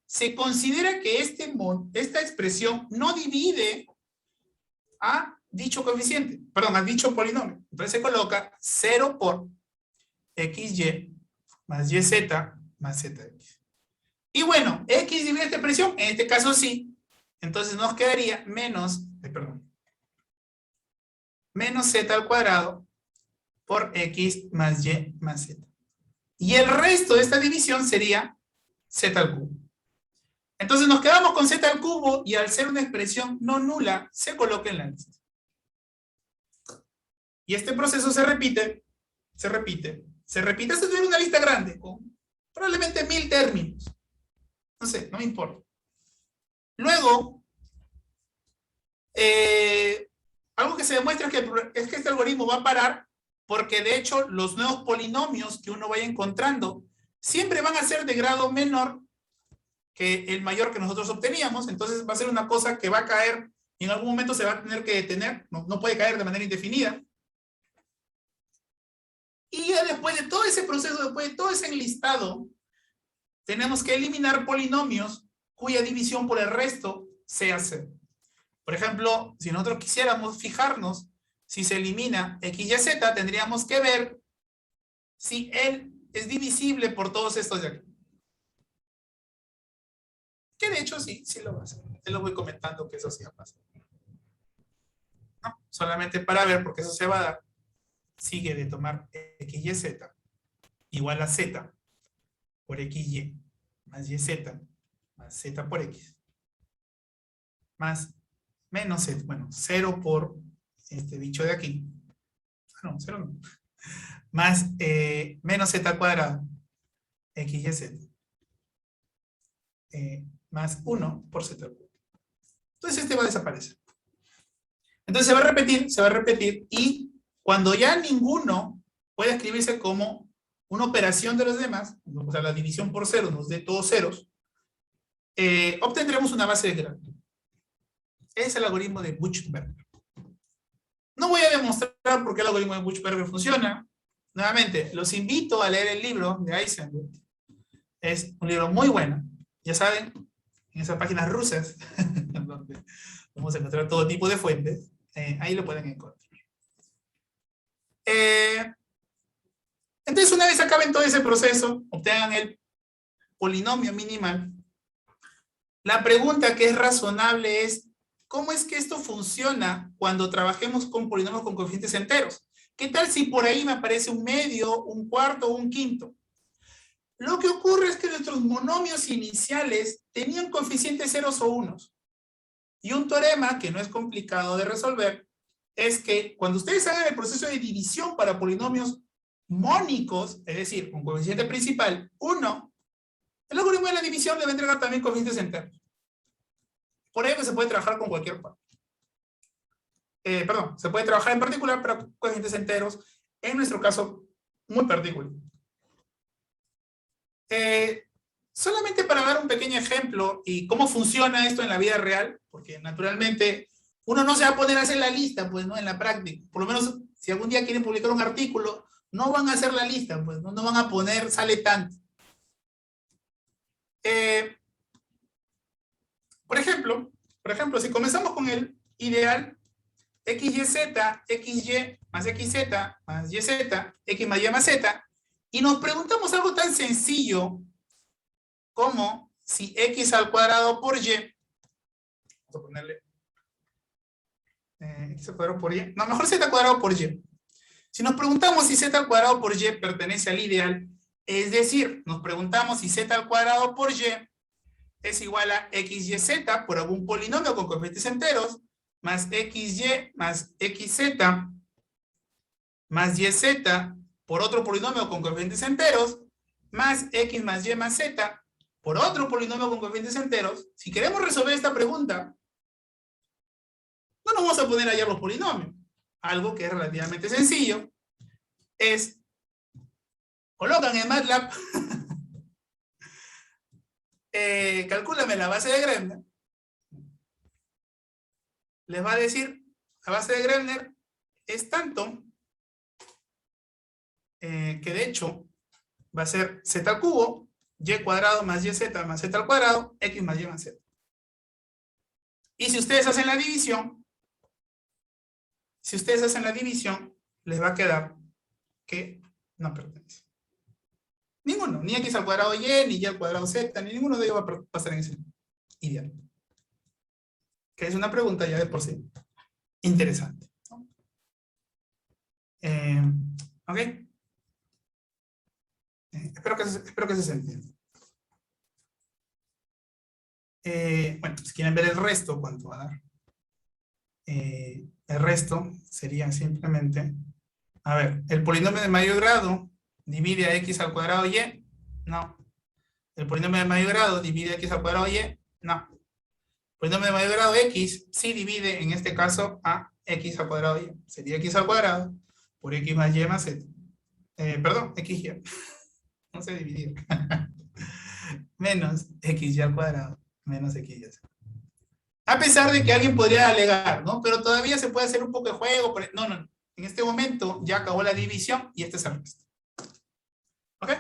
se considera que esta expresión no divide a dicho coeficiente, perdón, a dicho polinomio. Entonces se coloca 0 por xy más yz más zx. Y bueno, x divide esta expresión, en este caso sí. Entonces nos quedaría menos z al cuadrado por x más y más z. Y el resto de esta división sería z al cubo. Entonces nos quedamos con z al cubo y al ser una expresión no nula, se coloca en la lista. Y este proceso se repite hasta tener una lista grande, con probablemente 1000 términos. No sé, no me importa. Luego, algo que se demuestra es que este algoritmo va a parar porque de hecho los nuevos polinomios que uno vaya encontrando siempre van a ser de grado menor que el mayor que nosotros obteníamos. Entonces va a ser una cosa que va a caer y en algún momento se va a tener que detener, no puede caer de manera indefinida. Y ya después de todo ese proceso, después de todo ese enlistado, tenemos que eliminar polinomios cuya división por el resto sea 0. Por ejemplo, si nosotros quisiéramos fijarnos si se elimina x y z, tendríamos que ver si él es divisible por todos estos de aquí. Que de hecho sí lo va a hacer. Te lo voy comentando que eso sí va a pasar. No, solamente para ver, porque eso se va a dar. Sigue de tomar x y z igual a z por xy más yz más z por x más menos z, bueno, 0 por este bicho de aquí. No, 0 no. Más menos z al cuadrado x y z más 1 por z al cuadrado. Entonces este va a desaparecer. Entonces se va a repetir y cuando ya ninguno puede escribirse como una operación de los demás, o sea, la división por 0 nos dé todos ceros, obtendremos una base de grado. Es el algoritmo de Buchberger. No voy a demostrar por qué el algoritmo de Buchberger funciona. Nuevamente, los invito a leer el libro de Eisenberg. Es un libro muy bueno. Ya saben, en esas páginas rusas, donde vamos a encontrar todo tipo de fuentes, ahí lo pueden encontrar. Entonces, una vez acaben todo ese proceso, obtengan el polinomio minimal, la pregunta que es razonable es, ¿cómo es que esto funciona cuando trabajemos con polinomios con coeficientes enteros? ¿Qué tal si por ahí me aparece un medio, un cuarto o un quinto? Lo que ocurre es que nuestros monomios iniciales tenían coeficientes ceros o unos. Y un teorema que no es complicado de resolver es que cuando ustedes hagan el proceso de división para polinomios mónicos, es decir, con coeficiente principal 1, el algoritmo de la división debe entregar también coeficientes enteros. Por ello que se puede trabajar con cualquier parte. Se puede trabajar en particular para coeficientes enteros, en nuestro caso, muy particular. Solamente para dar un pequeño ejemplo y cómo funciona esto en la vida real, porque naturalmente uno no se va a poner a hacer la lista, pues, ¿no? En la práctica. Por lo menos, si algún día quieren publicar un artículo, no van a hacer la lista, pues, no van a poner, sale tanto. Por ejemplo, si comenzamos con el ideal, xyz, xy más xz más yz, x más y más z, y nos preguntamos algo tan sencillo como si x al cuadrado por y, vamos a ponerle x al cuadrado por y, no, mejor z al cuadrado por y. Si nos preguntamos si z al cuadrado por y pertenece al ideal, es decir, nos preguntamos si z al cuadrado por y es igual a xyz por algún polinomio con coeficientes enteros, más xy más xz más yz por otro polinomio con coeficientes enteros, más x más y más z por otro polinomio con coeficientes enteros. Si queremos resolver esta pregunta, no nos vamos a poner a hallar los polinomios. Algo que es relativamente sencillo es, colocan en MATLAB, calcúlame la base de Gremner. Les va a decir, la base de Gremner es tanto que de hecho va a ser z al cubo, y cuadrado más yz más z al cuadrado, x más y más z. Y si ustedes hacen la división, les va a quedar que no pertenece. Ninguno, ni x al cuadrado y, ni y al cuadrado z, ni ninguno de ellos va a pasar en ese ideal. Que es una pregunta ya de por sí interesante, ¿no? ¿Ok? Espero que se entienda. Bueno, si quieren ver el resto, ¿cuánto va a dar? El resto sería simplemente, a ver, el polinomio de mayor grado divide a x al cuadrado y, no. El polinomio de mayor grado divide a x al cuadrado y, no. El polinomio de mayor grado x sí divide, en este caso, a x al cuadrado y. Sería x al cuadrado por x más y más z. Perdón, xy. No se dividió. Menos xy al cuadrado menos xy. A pesar de que alguien podría alegar, ¿no? Pero todavía se puede hacer un poco de juego. No. En este momento ya acabó la división y este es el resto. ¿Ok?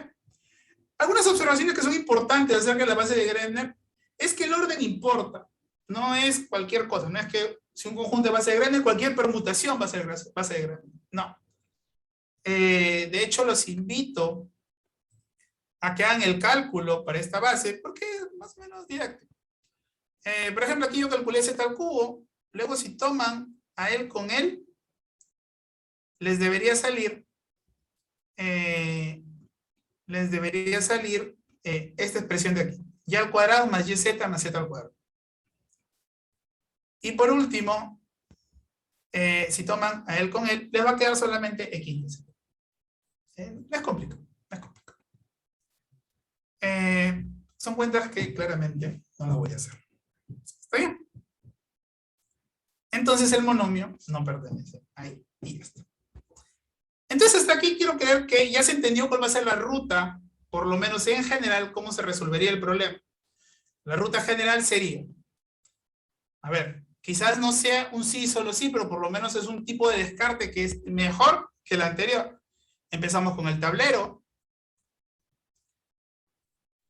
Algunas observaciones que son importantes acerca de la base de Gremner es que el orden importa. No es cualquier cosa. No es que si un conjunto de base de Gremner, cualquier permutación va a ser base de Gremner. No. De hecho, los invito a que hagan el cálculo para esta base porque es más o menos directo. Por ejemplo, aquí yo calculé z al cubo. Luego, si toman a él con él, les debería salir esta expresión de aquí. Y al cuadrado más yz más z al cuadrado. Y por último, si toman a él con él, les va a quedar solamente x y z. No es complicado. Son cuentas que claramente no las voy a hacer. ¿Está bien? Entonces el monomio no pertenece ahí. Y ya está. Entonces hasta aquí quiero creer que ya se entendió cuál va a ser la ruta, por lo menos en general, cómo se resolvería el problema. La ruta general sería, a ver, quizás no sea un sí solo sí, pero por lo menos es un tipo de descarte que es mejor que el anterior. Empezamos con el tablero.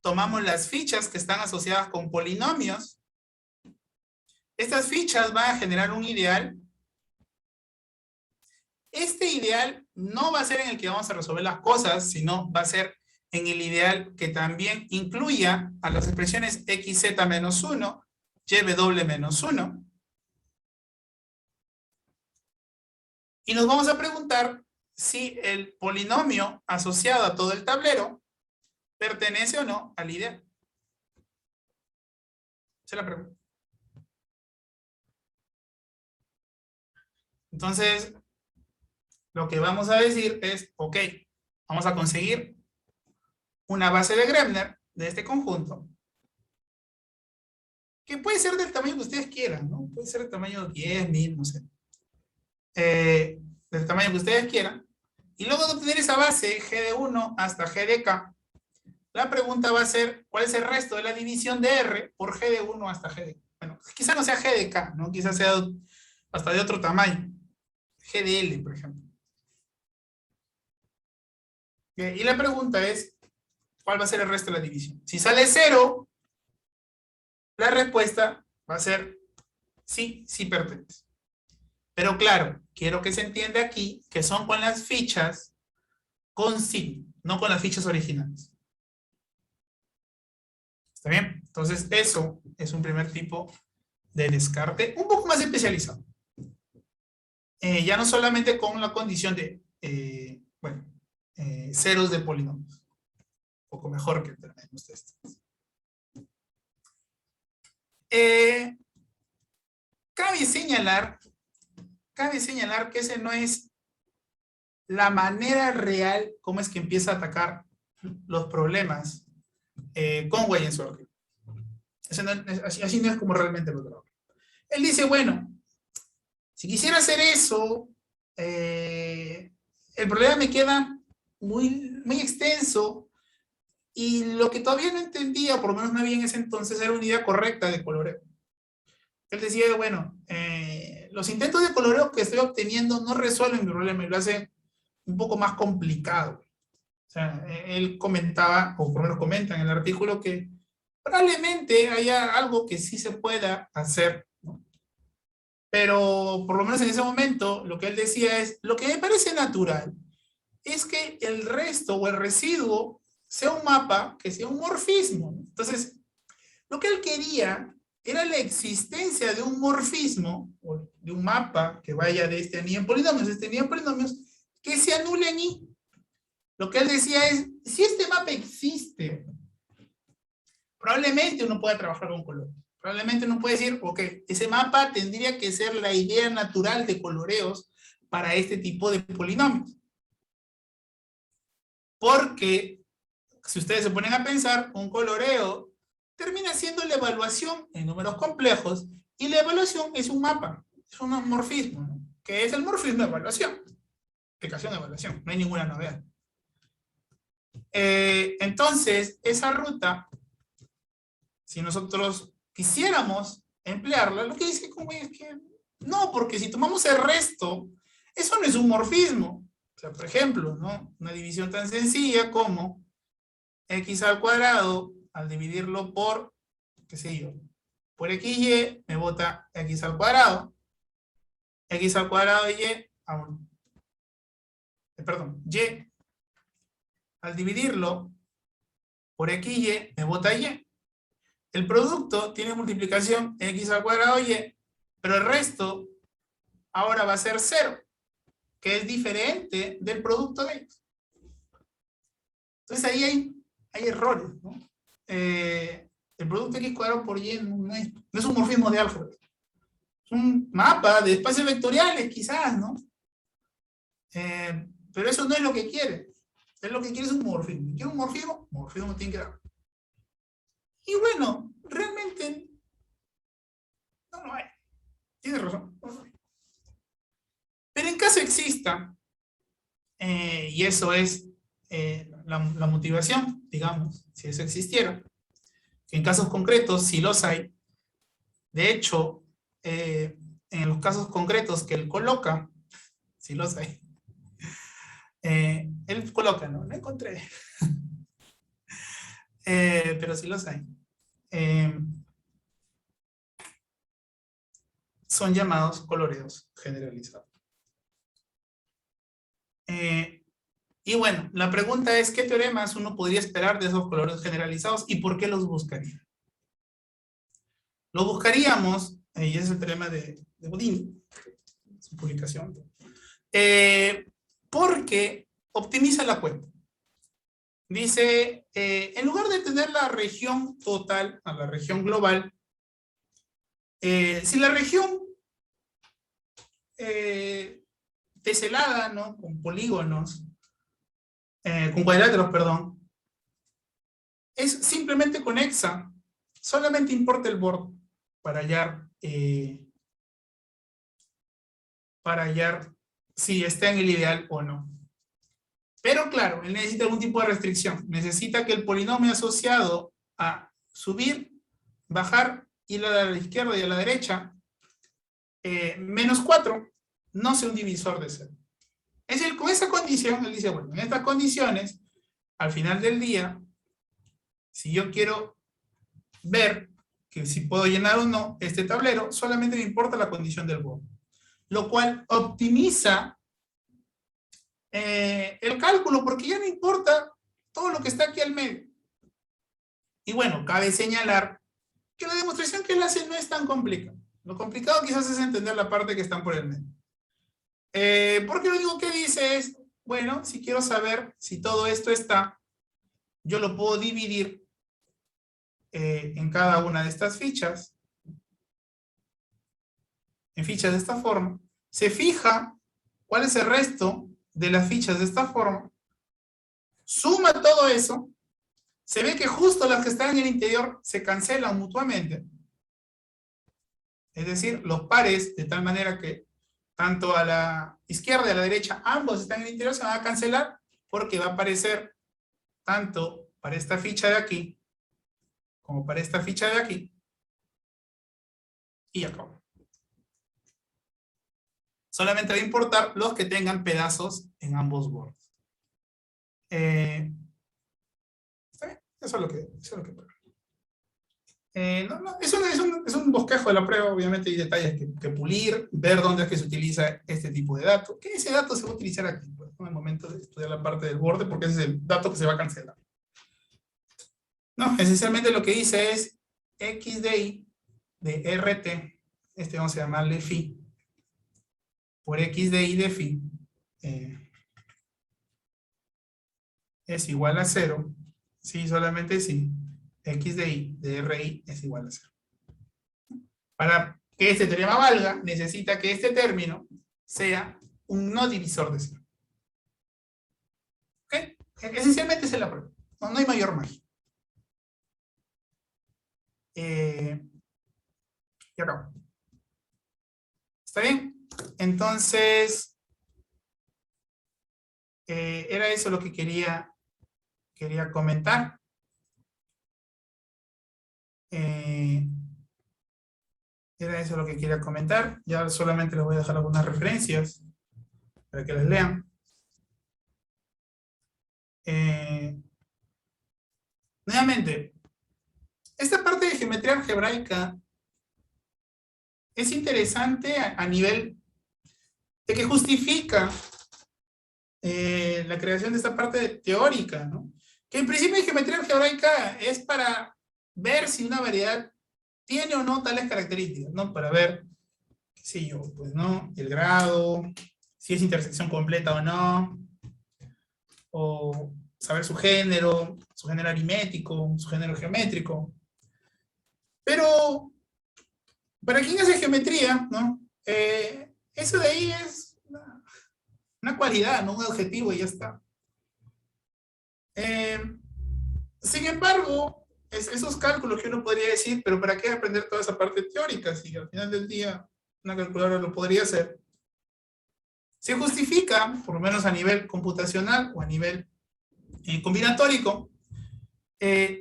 Tomamos las fichas que están asociadas con polinomios. Estas fichas van a generar un ideal. Este ideal no va a ser en el que vamos a resolver las cosas, sino va a ser en el ideal que también incluya a las expresiones xz menos 1, yw menos 1. Y nos vamos a preguntar si el polinomio asociado a todo el tablero pertenece o no al ideal. Esa es la pregunta. Entonces, lo que vamos a decir es, ok, vamos a conseguir una base de Gremner de este conjunto, que puede ser del tamaño que ustedes quieran, ¿no? Puede ser del tamaño 10, 1000, no sé. Del tamaño que ustedes quieran. Y luego de obtener esa base, G de 1 hasta G de K, la pregunta va a ser, ¿cuál es el resto de la división de R por G de 1 hasta G de K? Bueno, quizá no sea G de K, ¿no? Quizás sea hasta de otro tamaño. G de L, por ejemplo. Y la pregunta es, ¿cuál va a ser el resto de la división? Si sale 0, la respuesta va a ser sí, sí pertenece. Pero claro, quiero que se entienda aquí que son con las fichas con signo, no con las fichas originales. ¿Está bien? Entonces, eso es un primer tipo de descarte, un poco más especializado. Ya no solamente con la condición de, ceros de polinomios. Un poco mejor que tenemos estos. Cabe señalar que ese no es la manera real como es que empieza a atacar los problemas con Weyens-Sorgen. Así no es como realmente lo trabaja. Él dice, bueno, si quisiera hacer eso, el problema me queda muy, muy extenso y lo que todavía no entendía, por lo menos no había en ese entonces, era una idea correcta de coloreo. Él decía, bueno, los intentos de coloreo que estoy obteniendo no resuelven mi problema y lo hacen un poco más complicado. O sea, él comentaba, o por lo menos comenta en el artículo, que probablemente haya algo que sí se pueda hacer, ¿no? Pero por lo menos en ese momento, lo que él decía es, lo que me parece natural es que el resto o el residuo sea un mapa que sea un morfismo, ¿no? Entonces, lo que él quería era la existencia de un morfismo, o de un mapa que vaya de este anillo en polinomios, que se anule en I. Lo que él decía es, si este mapa existe, probablemente uno pueda trabajar con color. Probablemente uno puede decir, ok, ese mapa tendría que ser la idea natural de coloreos para este tipo de polinomios. Porque, si ustedes se ponen a pensar, un coloreo termina siendo la evaluación en números complejos, y la evaluación es un mapa, es un morfismo, ¿no? Que es el morfismo de evaluación. Aplicación de evaluación, no hay ninguna novedad. Entonces, esa ruta, si nosotros quisiéramos emplearla, lo que dice como es que no, porque si tomamos el resto, eso no es un morfismo. O sea, por ejemplo, ¿no? Una división tan sencilla como x al cuadrado, al dividirlo por, qué sé yo, por xy, me bota x al cuadrado. X al cuadrado de y, y, al dividirlo por xy, me bota y. El producto tiene multiplicación x al cuadrado y, pero el resto ahora va a ser 0, que es diferente del producto de x. Entonces ahí hay errores, ¿no? El producto x cuadrado por y no es un morfismo de álgebra. Es un mapa de espacios vectoriales, quizás, ¿no? Pero eso no es lo que quiere. Él lo que quiere es un morfismo. ¿Quiere un morfismo? Morfismo tiene que dar. Y bueno, realmente no lo hay. Tienes razón. No lo hay. Pero en caso exista, y eso es la motivación, digamos, si eso existiera, en casos concretos sí los hay. De hecho, en los casos concretos que él coloca, sí los hay. Él coloca, no encontré. Pero sí los hay. Son llamados coloreos generalizados. Y bueno, la pregunta es, ¿qué teoremas uno podría esperar de esos coloreos generalizados y por qué los buscaría? Lo buscaríamos, y ese es el teorema de Bodini, su publicación, porque optimiza la cuenta. Dice, en lugar de tener la región total a la región global, si la región teselada, ¿no? Con polígonos, con cuadriláteros, perdón, es simplemente conexa, solamente importa el borde para hallar si está en el ideal o no. Pero claro, él necesita algún tipo de restricción. Necesita que el polinomio asociado a subir, bajar, ir a la izquierda y a la derecha, menos 4, no sea un divisor de 0. Es decir, con esa condición, él dice, bueno, en estas condiciones, al final del día, si yo quiero ver que si puedo llenar o no este tablero, solamente me importa la condición del borde. Lo cual optimiza el cálculo, porque ya no importa todo lo que está aquí al medio. Y bueno, cabe señalar que la demostración que él hace no es tan complicada. Lo complicado quizás es entender la parte que están por el medio. Porque lo único que dice es, bueno, si quiero saber si todo esto está, yo lo puedo dividir en cada una de estas fichas, en fichas de esta forma, se fija cuál es el resto de las fichas de esta forma, suma todo eso, se ve que justo las que están en el interior se cancelan mutuamente, es decir, los pares, de tal manera que tanto a la izquierda y a la derecha, ambos están en el interior, se van a cancelar, porque va a aparecer tanto para esta ficha de aquí, como para esta ficha de aquí, y acabó. Solamente va a importar los que tengan pedazos en ambos bordes. ¿Está bien? Eso es lo que prueba. Es un bosquejo de la prueba, obviamente hay detalles que pulir, ver dónde es que se utiliza este tipo de dato. ¿Qué ese dato se va a utilizar aquí? Pues, en el momento de estudiar la parte del borde, porque ese es el dato que se va a cancelar. No, esencialmente lo que dice es x de y de RT, vamos a llamarle phi, por x de y de phi, es igual a 0, sí, solamente si x de y de RI es igual a 0. Para que este teorema valga, necesita que este término sea un no divisor de 0. ¿Ok? Esencialmente esa es la prueba. No hay mayor magia. Y acabo. ¿Está bien? Entonces, era eso lo que quería comentar. Era eso lo que quería comentar. Ya solamente les voy a dejar algunas referencias para que las lean. Nuevamente, esta parte de geometría algebraica es interesante a nivel de que justifica la creación de esta parte teórica, ¿no? Que en principio de geometría algebraica es para ver si una variedad tiene o no tales características, ¿no? Para ver, qué sé yo, pues, ¿no? El grado, si es intersección completa o no, o saber su género aritmético, su género geométrico. Pero, para quien hace geometría, ¿no? Eso de ahí es una cualidad, no un objetivo y ya está. Sin embargo, esos cálculos que uno podría decir, pero ¿para qué aprender toda esa parte teórica si al final del día una calculadora lo podría hacer? Se justifica, por lo menos a nivel computacional o a nivel combinatórico,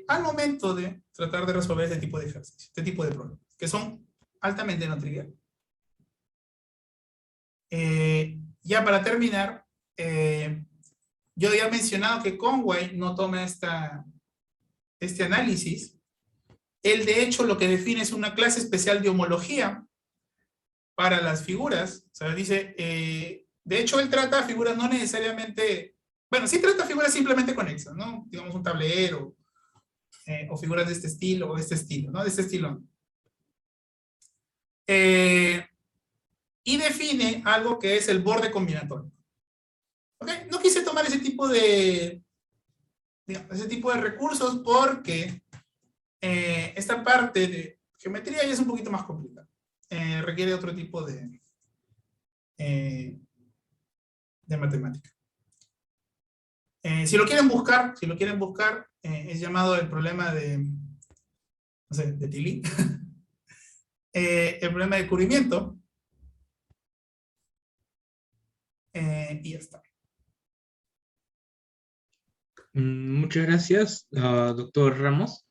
al momento de tratar de resolver este tipo de ejercicios, este tipo de problemas, que son altamente no triviales. Ya para terminar, yo había mencionado que Conway no toma este análisis. Él, de hecho, lo que define es una clase especial de homología para las figuras. O sea, dice, de hecho, él trata figuras no necesariamente, bueno, sí trata figuras simplemente conexas, ¿no? Digamos un tablero, o figuras de este estilo, o de este estilo, ¿no? De este estilo. Y define algo que es el borde combinatorio. ¿Ok? No quise tomar ese tipo de recursos porque esta parte de geometría ya es un poquito más complicada. Requiere otro tipo de matemática. Si lo quieren buscar, es llamado el problema de, no sé, de Tilly. El problema de cubrimiento. Y ya está. Muchas gracias, doctor Ramos.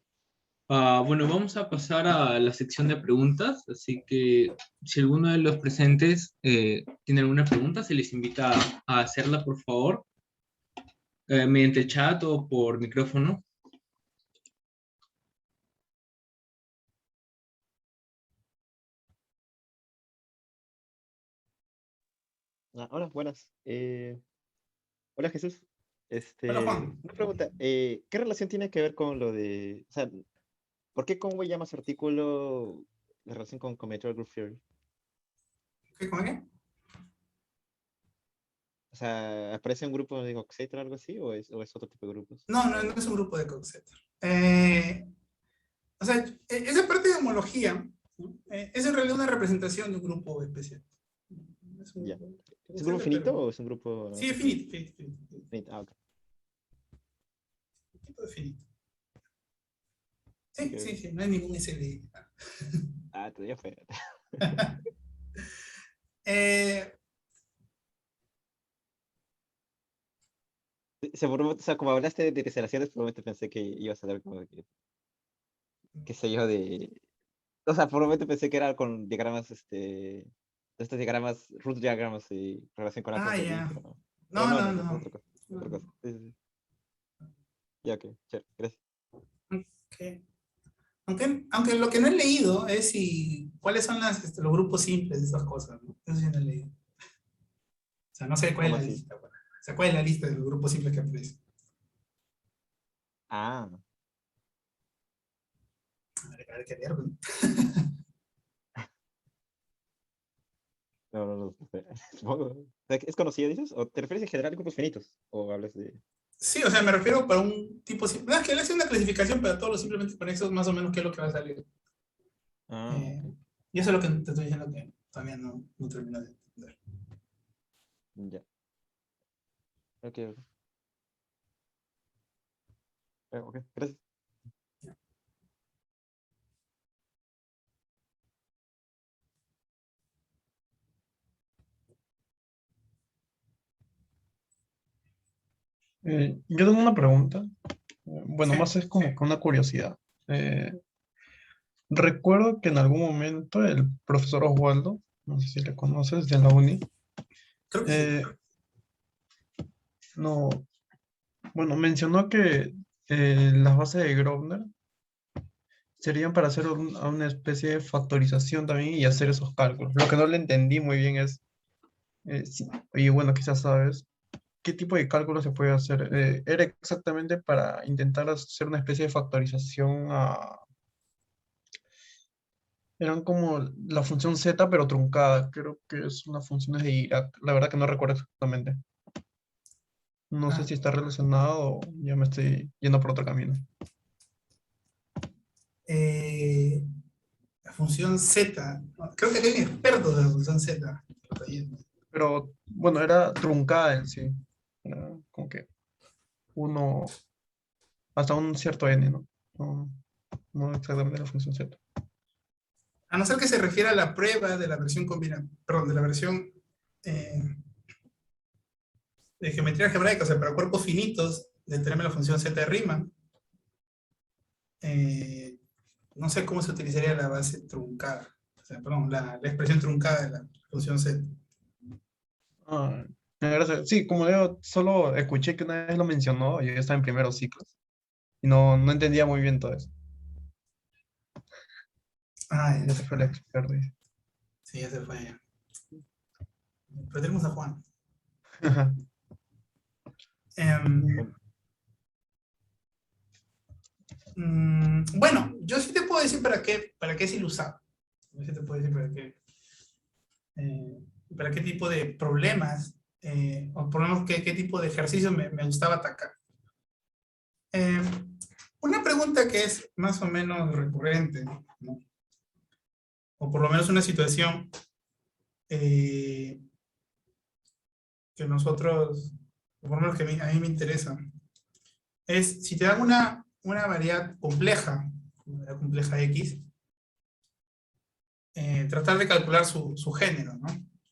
Bueno, vamos a pasar a la sección de preguntas, así que si alguno de los presentes tiene alguna pregunta, se les invita a hacerla, por favor, mediante chat o por micrófono. Hola, buenas. Hola Jesús. Hola, Juan. Una pregunta. ¿Qué relación tiene que ver con lo de, o sea, ¿Por qué Conway llama su artículo la relación con combinatorial group theory? ¿Qué, cómo qué? O sea, ¿aparece un grupo de Coxeter o algo así? ¿O es otro tipo de grupos? No, no, no es un grupo de Coxeter. O sea, esa parte de homología, ¿no? Es en realidad una representación de un grupo especial. Es un Ya. grupo ¿Es un grupo finito pero- o es un grupo Sí, es finito, finito, finito, finito? Ah, ok. tipo de finito. Ok, Sí, sí, ok. sí, no hay ningún SLI. Ah, todavía fue. Eh, O sea, como hablaste de teselaciones, probablemente pensé que ibas a hablar como que, qué sé yo, de... O sea, por un momento pensé que era con diagramas, de estos diagramas, root diagramas y relación con átomos de Lie, ya. pero No, no, no, no, no, no. otra cosa, otra No. cosa. Sí, sí, sí. Ya, ok, chévere, gracias. Ok. Aunque lo que no he leído es si, cuáles son los grupos simples de esas cosas, ¿no? Eso sí no he leído. O sea, no sé cuál es ¿Cómo la así? lista. Bueno. O sea, cuál es la lista de los grupos simples que aparece. Ah, A ver qué ver, ¿no? no, no, no, supongo. O sea, ¿es conocido, dices? ¿O te refieres en general a grupos finitos? ¿O hablas de...? Sí, o sea, me refiero para un tipo simple. No, es que él hace una clasificación para todos los simplemente conexos, más o menos qué es lo que va a salir. Ah, Eh, ok, y eso es lo que te estoy diciendo que todavía no termino de entender. ya, ok, ok, ok, gracias. Yo tengo una pregunta. Bueno, Sí. más es como que una curiosidad. Eh, Recuerdo que en algún momento el profesor Oswaldo, no sé si le conoces, de la uni, Creo que sí. eh, no, bueno, mencionó que las bases de Grosvenor serían para hacer una especie de factorización también y hacer esos cálculos. Lo que no le entendí muy bien es, y bueno, quizás sabes, ¿qué tipo de cálculo se puede hacer? ¿Era exactamente para intentar hacer una especie de factorización a... Eran como la función z, pero truncada. Creo que es una función de Dirac. La verdad que no recuerdo exactamente. No sé Ah, si está relacionado o ya me estoy yendo por otro camino. eh, la función Z. Creo que hay un experto de la función Z. Pero bueno, era truncada en sí. Era como que uno hasta un cierto n, ¿no? No, no exactamente la función z. A no ser que se refiera a la prueba de la versión combinada, perdón, de la versión eh, de geometría algebraica, o sea, para cuerpos finitos, del teorema de la función Z de Riemann. eh, no sé cómo se utilizaría la base truncada, o sea, perdón, la expresión truncada de la función Z. Ah, gracias. Sí, como yo solo escuché que una vez lo mencionó, yo estaba en primeros ciclos y no entendía muy bien todo eso. Ah, Ya se fue el experto. Dice. sí, ya se fue ya. Pero tenemos a Juan. Em, Bueno, bueno, yo sí te puedo decir para qué es el usado. Yo sí te puedo decir eh, para qué tipo de problemas, o por lo menos qué tipo de ejercicio me gustaba atacar. Eh, una pregunta que es más o menos recurrente, ¿no? O por lo menos una situación eh, que nosotros, o por lo menos que a mí me interesa, es si te dan una variedad compleja, una variedad compleja X, tratar de calcular su género, ¿no?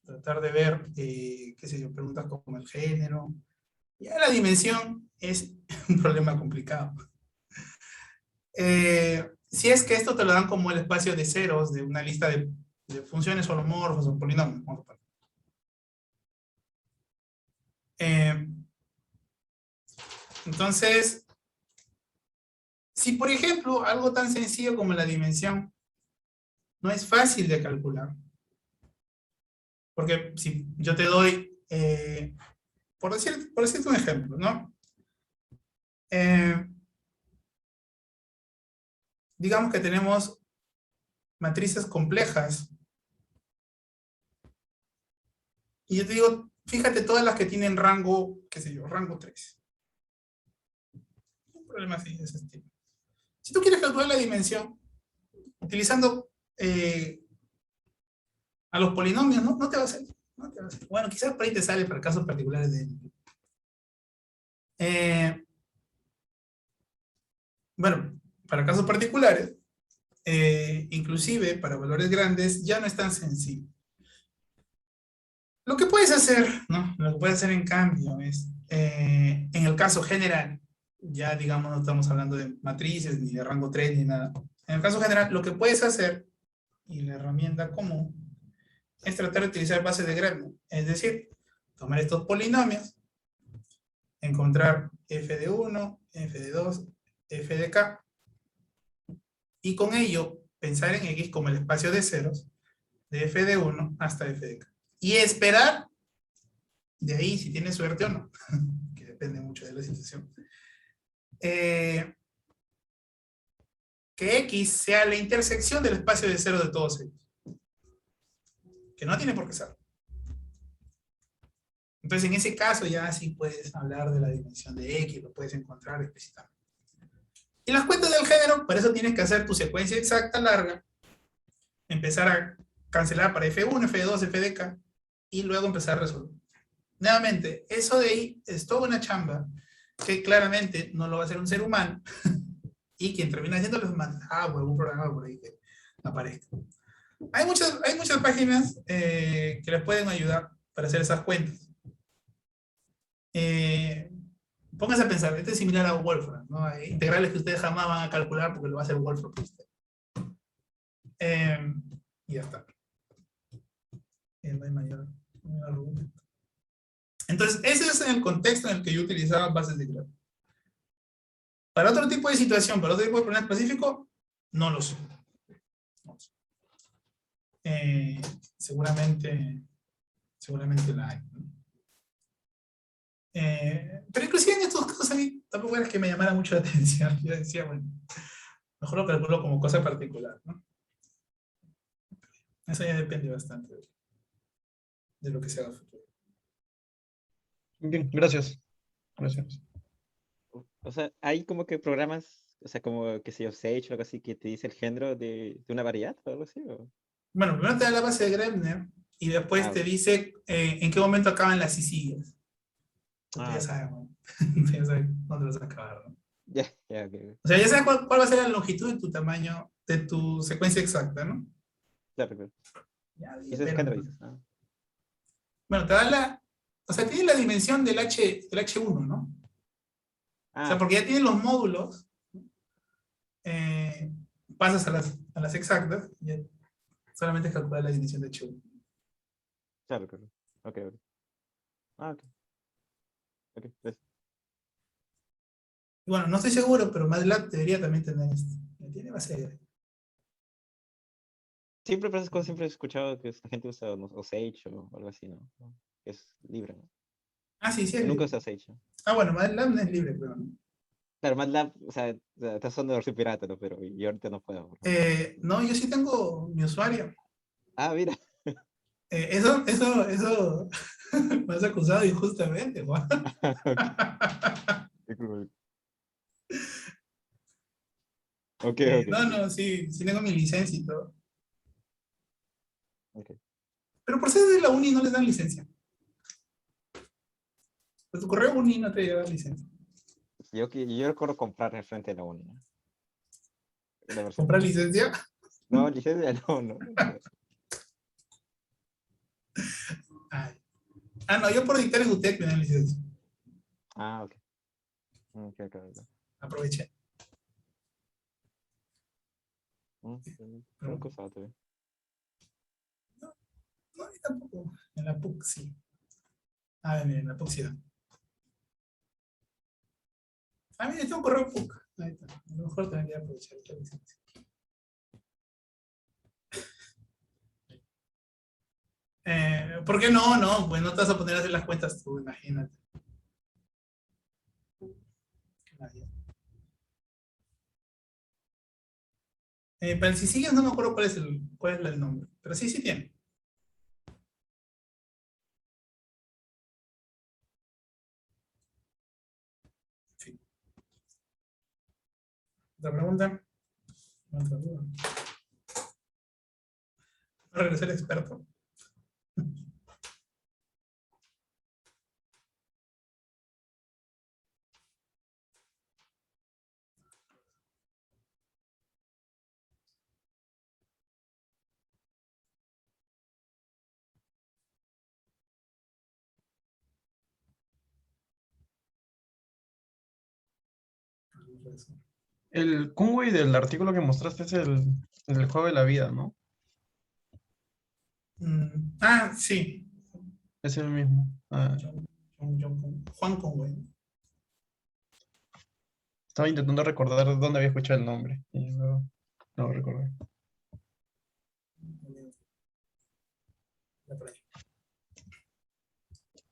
Tratar de ver, qué sé yo, preguntas como el género. Ya la dimensión es un problema complicado. Si es que esto te lo dan como el espacio de ceros de una lista de funciones holomorfas o polinomios. Eh, entonces, si por ejemplo algo tan sencillo como la dimensión no es fácil de calcular, porque si yo te doy, por decirte un ejemplo, ¿no? Eh, digamos que tenemos matrices complejas. Y yo te digo, fíjate todas las que tienen rango, qué sé yo, rango 3. Un problema así de ese estilo. Si tú quieres calcular la dimensión, utilizando a los polinomios, no te va a salir. No te va a salir. Bueno, quizás por ahí te sale para casos particulares de... bueno, para casos particulares, inclusive para valores grandes, ya no es tan sencillo. Lo que puedes hacer, ¿no? Lo que puedes hacer en cambio es, en el caso general, ya digamos no estamos hablando de matrices, ni de rango 3, ni nada. En el caso general, lo que puedes hacer, y la herramienta común, es tratar de utilizar bases de Gremlin. Es decir, tomar estos polinomios, encontrar f de 1, f de 2, f de k, y con ello pensar en x como el espacio de ceros de f de 1 hasta f de k. Y esperar de ahí si tienes suerte o no, que depende mucho de la situación, que x sea la intersección del espacio de ceros de todos ellos. Que no tiene por qué ser. Entonces en ese caso ya sí puedes hablar de la dimensión de x, lo puedes encontrar explícitamente. Y las cuentas del género, por eso tienes que hacer tu secuencia exacta larga, empezar a cancelar para f1, f2, f de k, y luego empezar a resolver. Nuevamente, eso de ahí es toda una chamba que claramente no lo va a hacer un ser humano, y quien termina haciéndolo es por algún programa por ahí que aparezca. Hay muchas páginas que les pueden ayudar para hacer esas cuentas. Pónganse a pensar, este es similar a Wolfram, ¿no? Hay integrales que ustedes jamás van a calcular porque lo va a hacer Wolfram por usted. Y ya está. No hay mayor argumento. Entonces, ese es el contexto en el que yo utilizaba bases de grafo. Para otro tipo de situación, para otro tipo de problema específico, no lo sé. No lo sé. Seguramente la hay, ¿no? Pero inclusive en estos casos a mí tampoco era que me llamara mucho la atención. Yo decía, bueno, mejor lo calculo como cosa particular, ¿no? Eso ya depende bastante de lo que se haga a futuro. Bien, gracias. Gracias. O sea, hay como que programas, o sea, como, qué sé yo, Sage o algo así, que te dice el género de una variedad o algo así, ¿o? Bueno, primero te da la base de Grebner y después te Ok. dice en qué momento acaban las cisillas. Entonces ya Ok. sabes, ya sabes dónde vas a acabar, ¿no? Ya, ya, ok. O sea, ya sabes cuál va a ser la longitud de tu tamaño, de tu secuencia exacta, ¿no? Claro, claro. Ya, Y ese es el pero, género, dices. Ah. bueno, te da o sea, tiene la dimensión del H1, ¿no? O sea, Ah, porque ya tienen los módulos, pasas a las exactas, y ya solamente es calcular la dimensión de H1. claro, claro. Ok, ok. Ah, ok. Ok, gracias. Y bueno, no estoy seguro, pero MATLAB debería también tener esto. Tiene base de... Siempre, por esas cosas, siempre he escuchado que la gente usa o Sage o algo así, ¿no? Es libre, ¿no? Ah, sí, sí es Yo nunca libre. usé Sage, ¿no? Ah, bueno, MATLAB no es libre, pero no. Claro, MATLAB, o sea, está usando versión pirata, ¿no? Pero yo ahorita no puedo. No, yo sí tengo mi usuario. Ah, mira. Eso me has acusado injustamente, Juan. Ok, qué cool. Ok, ok. No, sí tengo mi licencia y todo. Ok. Pero por ser de la uni no les dan licencia. Por tu correo uni no te lleva licencia. Yo recuerdo comprar en frente de la uni, ¿no? La versión ¿Comprar pirata. licencia? No, licencia no, no. Ay. Ah, no, yo por dictar en UTEC me dan licencia. Ah, ok. Ok, ok, ok. Aproveché. Creo que usaba todavía. No, yo tampoco. En la PUC sí. A ver, miren, en la PUC sí. Ah, mira, tengo un correo PUC. Ahí está. A lo mejor también voy a aprovechar esta licencia. ¿Por qué no? No, pues no te vas a poner a hacer las cuentas tú, imagínate. Nadie. Para el Sicilian no me acuerdo cuál es el nombre, pero sí, sí tiene. Sí. ¿Otra pregunta? ¿Otra duda? Va a regresar el experto. El Kunwei del artículo que mostraste es el del juego de la vida, ¿no? Sí. Es el mismo. Ah, Juan Conway. estaba intentando recordar dónde había escuchado el nombre. Y no lo recordé.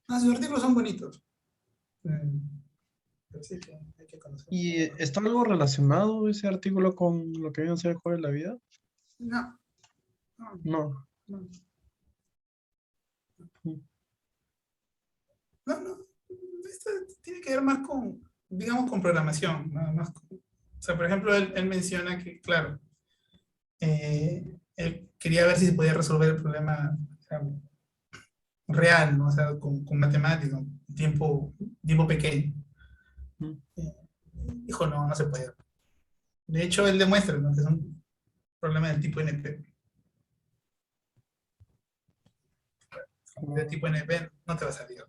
Sus artículos son bonitos. Pero sí que hay que conocer. ¿Y está algo relacionado ese artículo con lo que viene a ser el juego de la vida? No, no, No. no. Mm. No. Esto tiene que ver más con, digamos, con programación. Nada más o sea, por ejemplo, él menciona que, claro, él quería ver si se podía resolver el problema, o sea, real, ¿no? O sea, con matemáticas, tiempo pequeño. Mm. Dijo, no, no se puede. De hecho, él demuestra, ¿no?, que es un problema del tipo NP. De tipo NP no te va a salir.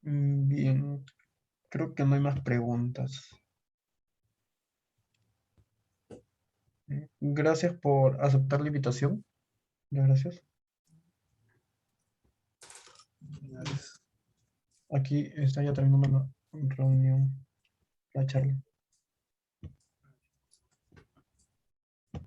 Bien, creo que no hay más preguntas. Gracias por aceptar la invitación. Muchas gracias. Aquí está ya terminando la reunión, la charla.